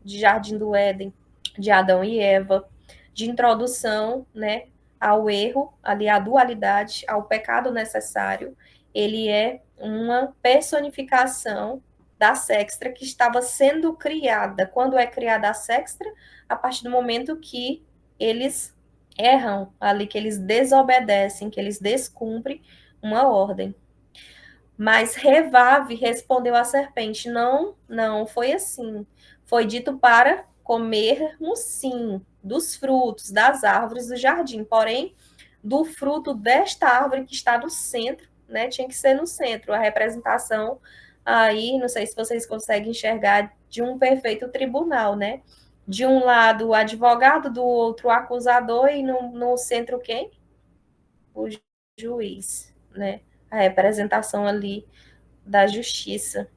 de Jardim do Éden, de Adão e Eva, de introdução, né, ao erro, ali à dualidade, ao pecado necessário, ele é uma personificação da sextra que estava sendo criada. Quando é criada a sextra? A partir do momento que eles erram, ali que eles desobedecem, que eles descumprem uma ordem. Mas Revave respondeu à serpente: não, não foi assim. Foi dito para comermos, sim, dos frutos das árvores do jardim, porém, do fruto desta árvore que está no centro, né? Tinha que ser no centro, a representação aí, não sei se vocês conseguem enxergar, de um perfeito tribunal, né? De um lado o advogado, do outro o acusador, e no centro quem? O juiz, né? A representação ali da justiça,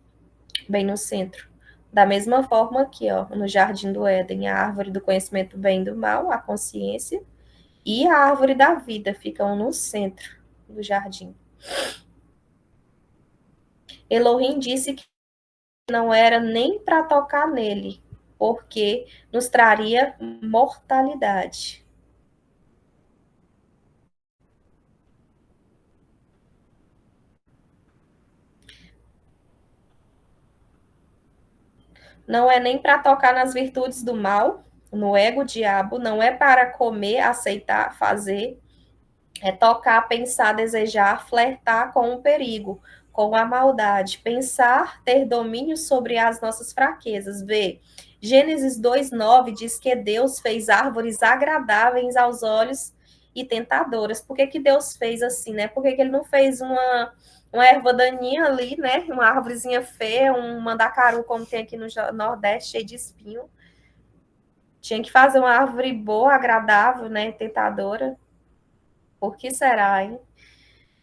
bem no centro. Da mesma forma aqui, ó, no Jardim do Éden, a árvore do conhecimento do bem e do mal, a consciência, e a árvore da vida ficam no centro do jardim. Elohim disse que não era nem para tocar nele, porque nos traria mortalidade. Não é nem para tocar nas virtudes do mal, no ego diabo, não é para comer, aceitar, fazer, é tocar, pensar, desejar, flertar com o perigo, com a maldade, pensar, ter domínio sobre as nossas fraquezas. Vê, Gênesis 2:9 diz que Deus fez árvores agradáveis aos olhos e tentadoras. Por que que Deus fez assim, né? Por que que ele não fez uma erva daninha ali, né? Uma árvorezinha feia, um mandacaru, como tem aqui no Nordeste, cheio de espinho. Tinha que fazer uma árvore boa, agradável, né? Tentadora. Por que será, hein?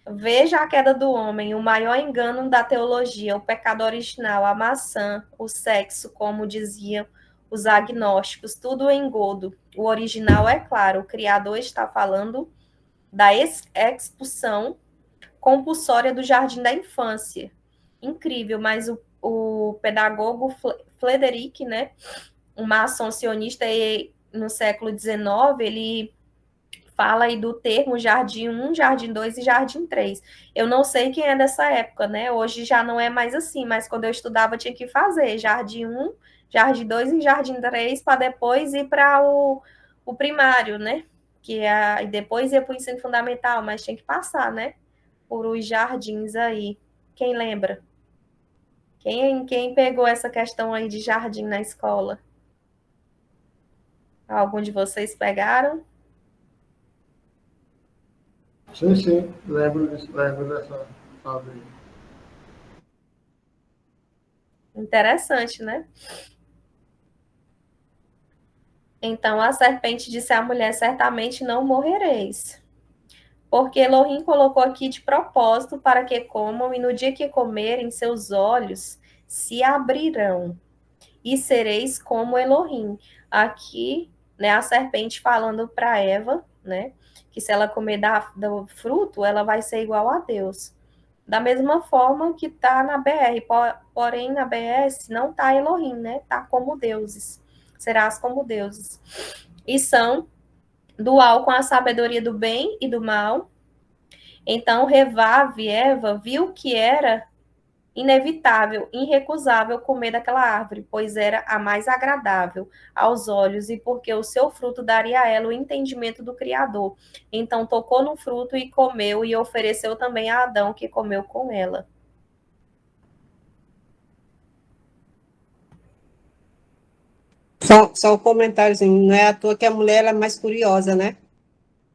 Veja a queda do homem, o maior engano da teologia, o pecado original, a maçã, o sexo, como diziam os agnósticos, tudo engodo. O original é claro, o Criador está falando da expulsão compulsória do jardim da infância. Incrível, mas o pedagogo Frederic, né, um maçom sionista no século XIX, ele fala aí do termo Jardim 1, Jardim 2 e Jardim 3. Eu não sei quem é dessa época, né? Hoje já não é mais assim, mas quando eu estudava tinha que fazer Jardim 1, Jardim 2 e Jardim 3 para depois ir para o primário, né? E depois ia para o ensino fundamental, mas tinha que passar, né? Por os jardins aí. Quem lembra? Quem pegou essa questão aí de jardim na escola? Algum de vocês pegaram? Sim, sim, lembro dessa fase aí. Interessante, né? Então a serpente disse à mulher: certamente não morrereis. Porque Elohim colocou aqui de propósito para que comam, e no dia que comerem, seus olhos se abrirão, e sereis como Elohim. Aqui, né, a serpente falando para Eva, né, que se ela comer do fruto, ela vai ser igual a Deus. Da mesma forma que está na BR, porém na BS não está Elohim, né? Está como deuses. Serás como deuses. E são dual com a sabedoria do bem e do mal. Então, Revave, Eva, viu que era inevitável, irrecusável comer daquela árvore, pois era a mais agradável aos olhos e porque o seu fruto daria a ela o entendimento do Criador. Então, tocou no fruto e comeu e ofereceu também a Adão, que comeu com ela. Só um comentáriozinho, não é à toa que a mulher ela é mais curiosa, né?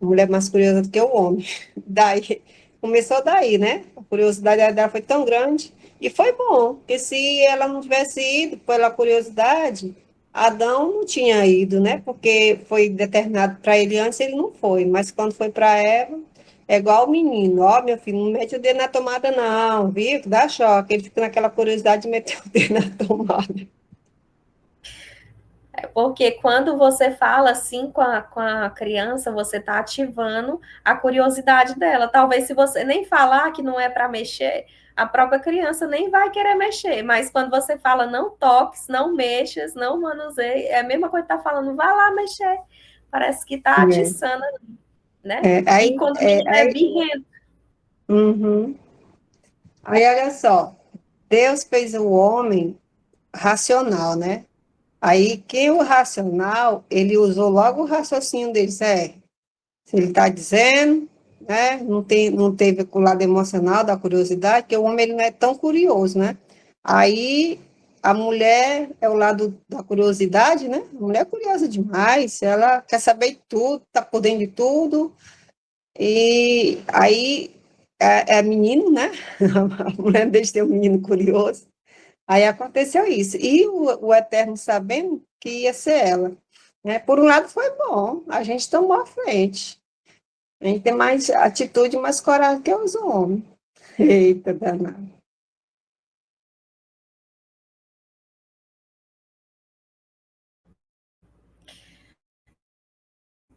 A mulher é mais curiosa do que o homem. Daí, começou daí, né? A curiosidade dela foi tão grande. E foi bom, porque se ela não tivesse ido pela curiosidade, Adão não tinha ido, né? Porque foi determinado para ele antes, ele não foi. Mas quando foi para Eva, É igual o menino, ó, meu filho, não mete o dedo na tomada não, viu? Dá choque. Ele fica naquela curiosidade de meter o dedo na tomada. Porque quando você fala assim com a criança, você está ativando a curiosidade dela. Talvez se você nem falar que não é para mexer, a própria criança nem vai querer mexer. Mas quando você fala não toques, não mexas, não manuseie, é a mesma coisa que tá falando, vai lá mexer. Parece que está atiçando, né? E quando o menino é birrento. Uhum. Aí, olha só, Deus fez o homem racional, né? Aí, quem o racional, ele usou logo o raciocínio dele, se ele está dizendo, né? Não teve o lado emocional da curiosidade, porque o homem ele não é tão curioso, né? Aí a mulher é o lado da curiosidade, né? A mulher é curiosa demais, ela quer saber de tudo, tá por dentro de tudo, e aí é menino, né? A mulher deixa de ter um menino curioso. Aí aconteceu isso. E o Eterno sabendo que ia ser ela. Né? Por um lado foi bom, a gente tomou a frente. A gente tem mais atitude, mais coragem que os homens. Eita, danado.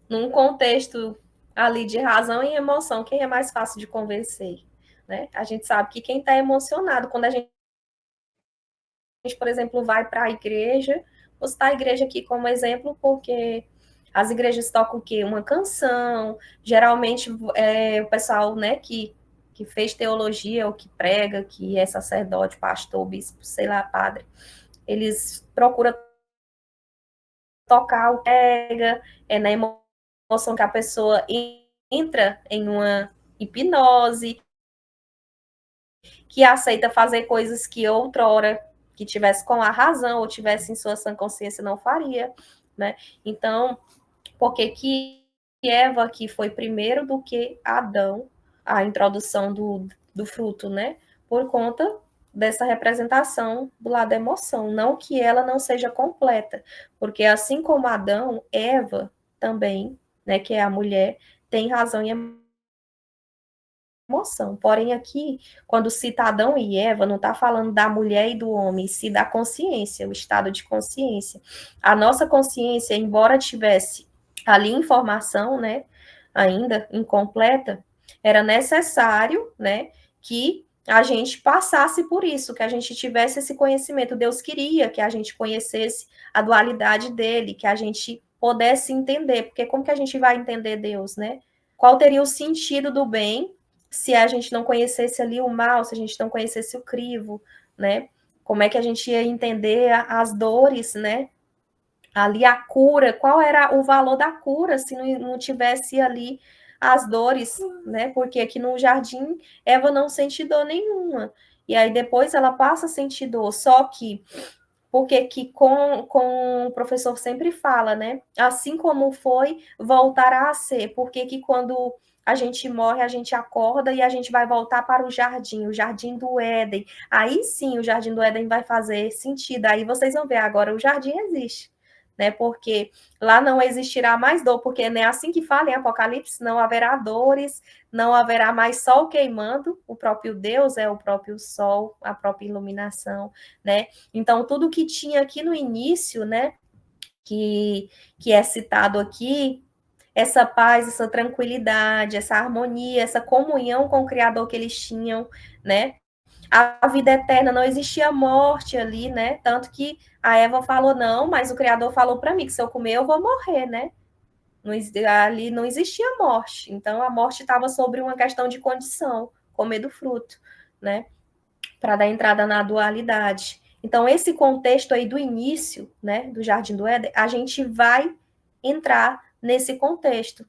Num contexto ali de razão e emoção, quem é mais fácil de convencer? Né? A gente sabe que quem está emocionado, quando a gente, por exemplo, vai para a igreja, vou citar a igreja aqui como exemplo, porque as igrejas tocam o quê? Uma canção, geralmente o pessoal, né, que fez teologia, ou que prega, que é sacerdote, pastor, bispo, sei lá, padre, eles procuram tocar o que pega, na emoção que a pessoa entra em uma hipnose, que aceita fazer coisas que outrora, que tivesse com a razão ou tivesse em sua sã consciência, não faria, né? Então, por que Eva aqui foi primeiro do que Adão, a introdução do fruto, né? Por conta dessa representação do lado da emoção, não que ela não seja completa, porque assim como Adão, Eva também, né, que é a mulher, tem razão e emoção. Porém, aqui, quando cita Adão e Eva, não está falando da mulher e do homem, sim da consciência, o estado de consciência. A nossa consciência, embora tivesse ali informação, né, ainda incompleta, era necessário, né, que a gente passasse por isso, que a gente tivesse esse conhecimento. Deus queria que a gente conhecesse a dualidade dele, que a gente pudesse entender, porque como que a gente vai entender Deus, né? Qual teria o sentido do bem se a gente não conhecesse ali o mal, se a gente não conhecesse o crivo, né? Como é que a gente ia entender as dores, né? Ali a cura, qual era o valor da cura se não tivesse ali as dores, né? Porque aqui no jardim Eva não sente dor nenhuma. E aí depois ela passa a sentir dor, só que porque que com o professor sempre fala, né? Assim como foi, voltará a ser. Porque que quando a gente morre, a gente acorda e a gente vai voltar para o jardim do Éden. Aí sim, o jardim do Éden vai fazer sentido. Aí vocês vão ver, agora o jardim existe. Né, porque lá não existirá mais dor, porque é assim que fala em Apocalipse, não haverá dores, não haverá mais sol queimando, o próprio Deus é o próprio sol, a própria iluminação, né? Então, tudo que tinha aqui no início, né, que é citado aqui, essa paz, essa tranquilidade, essa harmonia, essa comunhão com o Criador que eles tinham, né? A vida eterna, não existia morte ali, né? Tanto que a Eva falou, não, mas o Criador falou para mim que se eu comer eu vou morrer, né? Não, ali não existia morte. Então, a morte estava sobre uma questão de condição, comer do fruto, né? Para dar entrada na dualidade. Então, esse contexto aí do início, né, do Jardim do Éden, a gente vai entrar nesse contexto.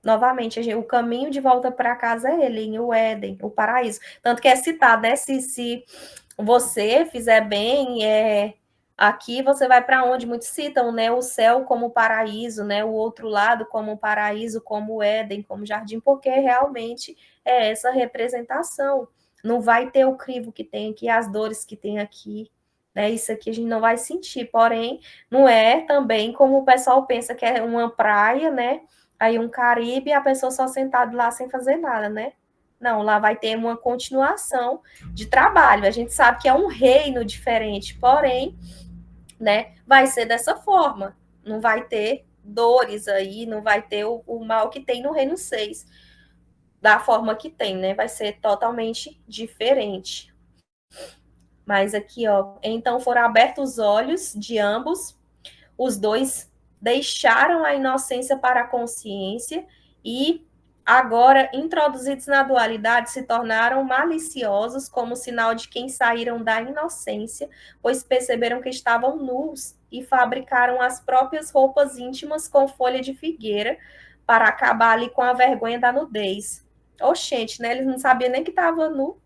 Novamente, o caminho de volta para casa é ele, em o Éden, o paraíso. Tanto que é citado, né? Se você fizer bem, aqui você vai para onde? Muitos citam, né? O céu como paraíso, né? O outro lado como paraíso, como o Éden, como jardim, porque realmente é essa representação. Não vai ter o crivo que tem aqui, as dores que tem aqui, né? Isso aqui a gente não vai sentir. Porém, não é também como o pessoal pensa que é uma praia, né? aí um Caribe e a pessoa só sentada lá sem fazer nada, né? Não, lá vai ter uma continuação de trabalho. A gente sabe que é um reino diferente, porém, né, vai ser dessa forma. Não vai ter dores aí, não vai ter o mal que tem no reino 6, da forma que tem, né? Vai ser totalmente diferente. Mas aqui, ó, então foram abertos os olhos de ambos, os dois deixaram a inocência para a consciência e agora, introduzidos na dualidade, se tornaram maliciosos como sinal de quem saíram da inocência, pois perceberam que estavam nus e fabricaram as próprias roupas íntimas com folha de figueira para acabar ali com a vergonha da nudez. Oxente, né? Eles não sabiam nem que estava nu.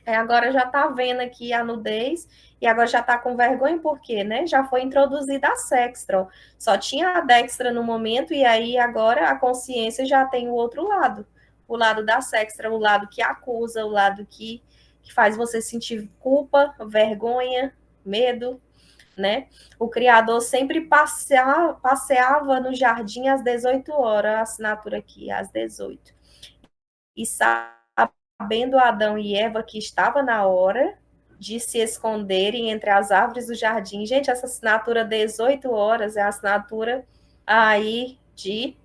Agora já está vendo aqui a nudez e agora já está com vergonha, por quê, né? Já foi introduzida a sextra. Só tinha a dextra no momento e aí agora a consciência já tem o outro lado. O lado da sextra, o lado que acusa, o lado que faz você sentir culpa, vergonha, medo, né? O Criador sempre passeava no jardim às 18 horas, a assinatura aqui, às 18. E sabendo Adão e Eva que estava na hora de se esconderem entre as árvores do jardim. Gente, essa assinatura 18 horas é a assinatura aí de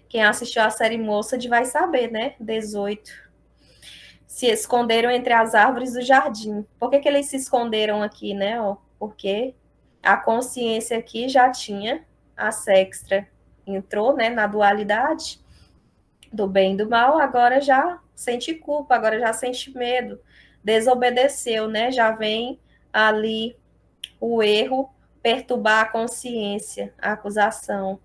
quem assistiu a série Moça de vai saber, né? 18. Se esconderam entre as árvores do jardim. Por que eles se esconderam aqui, né? Porque a consciência aqui já tinha a sextra. Entrou, né, na dualidade do bem e do mal, agora já sente culpa, agora já sente medo, desobedeceu, né? Já vem ali o erro perturbar a consciência, a acusação.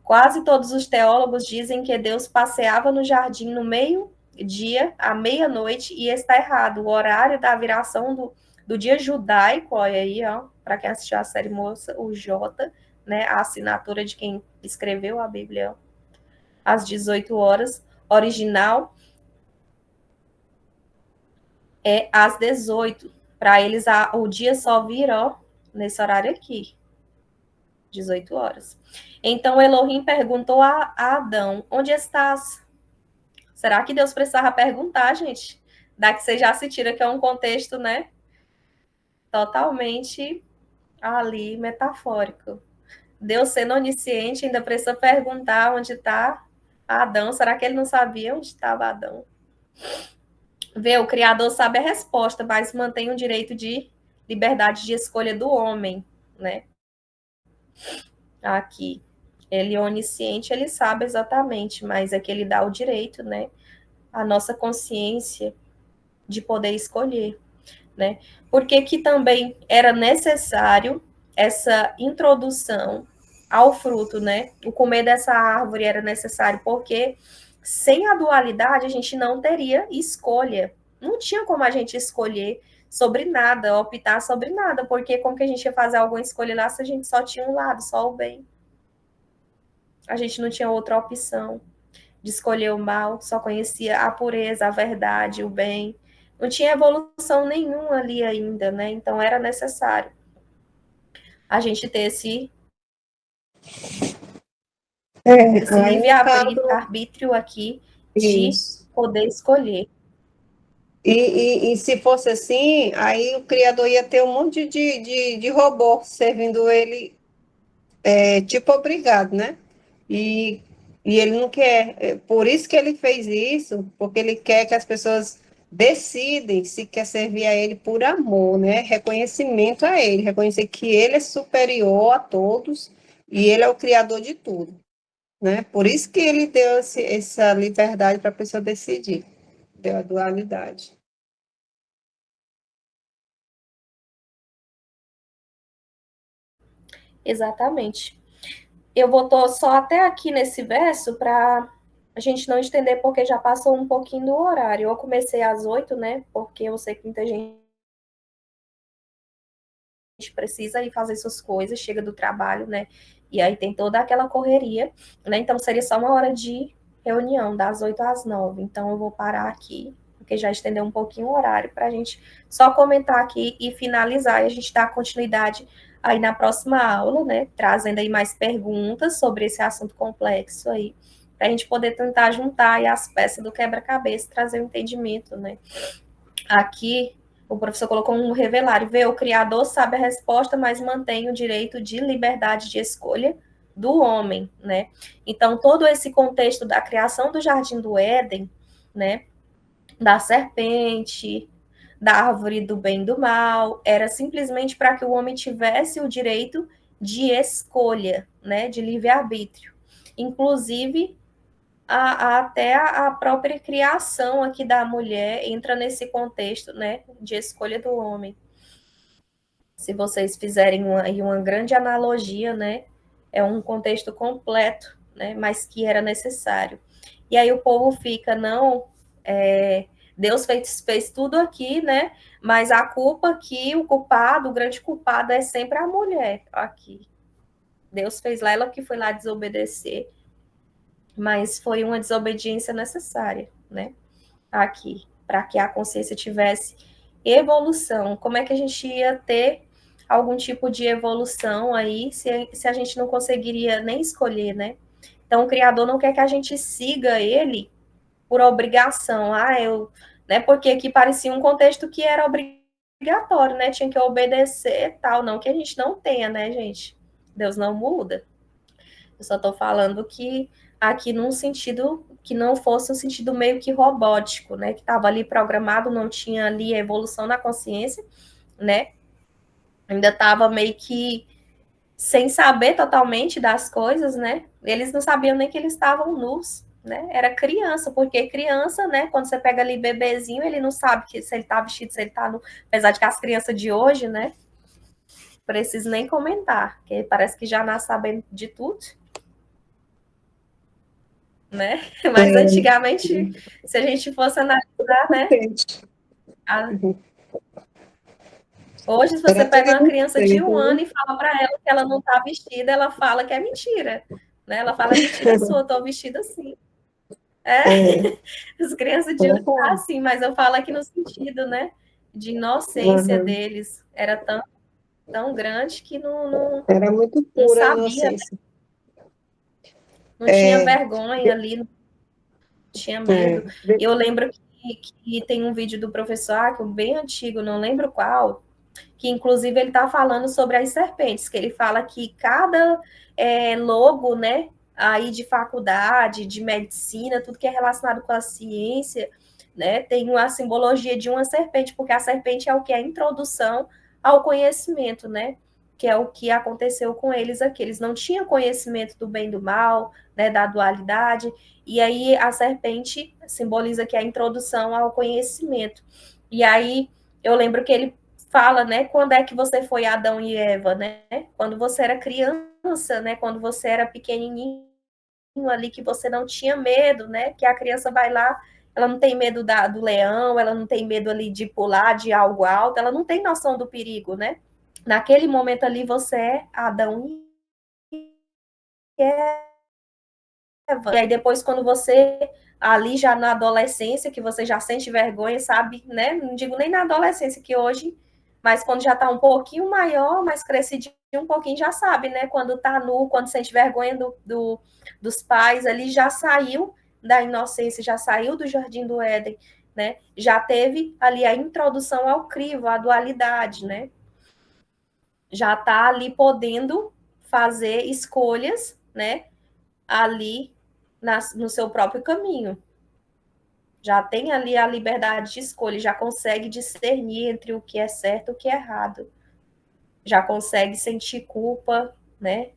Quase todos os teólogos dizem que Deus passeava no jardim no meio-dia, à meia-noite, e está errado. O horário da viração do dia judaico, olha aí, ó, para quem assistiu a série Moça, o J, né, a assinatura de quem escreveu a Bíblia, às 18 horas, original é às 18. Para eles, o dia só vira, ó, nesse horário aqui, 18 horas. Então Elohim perguntou a Adão: onde estás? Será que Deus precisava perguntar, gente? Daqui você já se tira que é um contexto, né? Totalmente ali metafórico. Deus sendo onisciente ainda precisa perguntar onde está Adão. Será que ele não sabia onde estava Adão? Vê, o Criador sabe a resposta, mas mantém o direito de liberdade de escolha do homem, né? Aqui. Ele é onisciente, ele sabe exatamente, mas é que ele dá o direito, né? A nossa consciência de poder escolher, né? Porque que também era necessário essa introdução ao fruto, né? O comer dessa árvore era necessário, porque sem a dualidade a gente não teria escolha. Não tinha como a gente escolher sobre nada, optar sobre nada, porque como que a gente ia fazer alguma escolha lá se a gente só tinha um lado, só o bem? A gente não tinha outra opção de escolher o mal, só conhecia a pureza, a verdade, o bem. Não tinha evolução nenhuma ali ainda, né? Então era necessário a gente ter esse livre-arbítrio aqui de isso. poder escolher. E se fosse assim, aí o criador ia ter um monte de robô servindo ele, tipo obrigado, né? E, e ele não quer. Por isso que ele fez isso, porque ele quer que as pessoas decidem se quer servir a ele por amor, né? Reconhecimento a ele, reconhecer que ele é superior a todos e ele é o criador de tudo, né? Por isso que ele deu essa liberdade para a pessoa decidir, deu a dualidade. Exatamente. Eu vou só até aqui nesse verso para a gente não estender, porque já passou um pouquinho do horário. Eu comecei às 8, né? Porque eu sei que muita gente precisa ir fazer suas coisas, chega do trabalho, né? E aí tem toda aquela correria, né? Então seria só uma hora de reunião, das 8 às 9. Então eu vou parar aqui, porque já estendeu um pouquinho o horário, para a gente só comentar aqui e finalizar, e a gente dar continuidade aí na próxima aula, né, trazendo aí mais perguntas sobre esse assunto complexo aí, para a gente poder tentar juntar aí as peças do quebra-cabeça, trazer um entendimento, né. Aqui, o professor colocou um revelar, vê, o criador sabe a resposta, mas mantém o direito de liberdade de escolha do homem, né? Então, todo esse contexto da criação do Jardim do Éden, né, da serpente, da árvore do bem e do mal, era simplesmente para que o homem tivesse o direito de escolha, né, de livre-arbítrio. Inclusive, até a própria criação aqui da mulher entra nesse contexto, né, de escolha do homem. Se vocês fizerem uma grande analogia, né, é um contexto completo, né, mas que era necessário. E aí o povo fica, não, Deus fez tudo aqui, né, mas a culpa aqui, o culpado, o grande culpado é sempre a mulher aqui. Deus fez lá, ela que foi lá desobedecer, mas foi uma desobediência necessária, né, aqui, para que a consciência tivesse evolução. Como é que a gente ia ter algum tipo de evolução aí se a gente não conseguiria nem escolher, né? Então, o Criador não quer que a gente siga ele por obrigação. Né? Porque aqui parecia um contexto que era obrigatório, né? Tinha que obedecer tal. Não que a gente não tenha, né, gente? Deus não muda. Eu só estou falando que aqui num sentido que não fosse um sentido meio que robótico, né? Que estava ali programado, não tinha ali a evolução na consciência, né? Ainda estava meio que sem saber totalmente das coisas, né? Eles não sabiam nem que eles estavam nus, né? Era criança, porque criança, né? Quando você pega ali bebezinho, ele não sabe que se ele tá vestido, se ele tá nu. Apesar de que as crianças de hoje, né? Preciso nem comentar, que parece que já nasce sabendo de tudo, né? Mas antigamente, se a gente fosse analisar, né? Hoje, se você Era tudo pega uma criança de inocente, 1 ano né? e fala para ela que ela não está vestida, ela fala que é mentira, né? Ela fala, é mentira sua, estou vestida assim. É, As crianças de hoje tá verdade. assim, mas eu falo aqui no sentido, né? De inocência Uhum. deles. Era tão grande que Era muito não pura a sabia, inocência. não tinha É, vergonha ali, não tinha medo. é, Eu lembro que tem um vídeo do professor Akio, bem antigo, não lembro qual, que inclusive ele está falando sobre as serpentes, que ele fala que cada logo, né, aí de faculdade, de medicina, tudo que é relacionado com a ciência, né, tem uma simbologia de uma serpente, porque a serpente é o que é a introdução ao conhecimento, né, que é o que aconteceu com eles aqui. Eles não tinham conhecimento do bem e do mal, né, da dualidade, e aí a serpente simboliza que é a introdução ao conhecimento. E aí eu lembro que ele fala, né, quando é que você foi Adão e Eva, né? Quando você era criança, né? Quando você era pequenininho ali, que você não tinha medo, né? Que a criança vai lá, ela não tem medo do leão, ela não tem medo ali de pular de algo alto, ela não tem noção do perigo, né? Naquele momento ali você é Adão e Eva. E aí depois quando você ali já na adolescência, que você já sente vergonha, sabe, né? Não digo nem na adolescência, que hoje, mas quando já tá um pouquinho maior, mais crescidinho um pouquinho, já sabe, né? Quando tá nu, quando sente vergonha dos pais, ali já saiu da inocência, já saiu do Jardim do Éden, né? Já teve ali a introdução ao crivo, à dualidade, né? Já tá ali podendo fazer escolhas, né? Ali no seu próprio caminho. Já tem ali a liberdade de escolha, já consegue discernir entre o que é certo e o que é errado. Já consegue sentir culpa, né?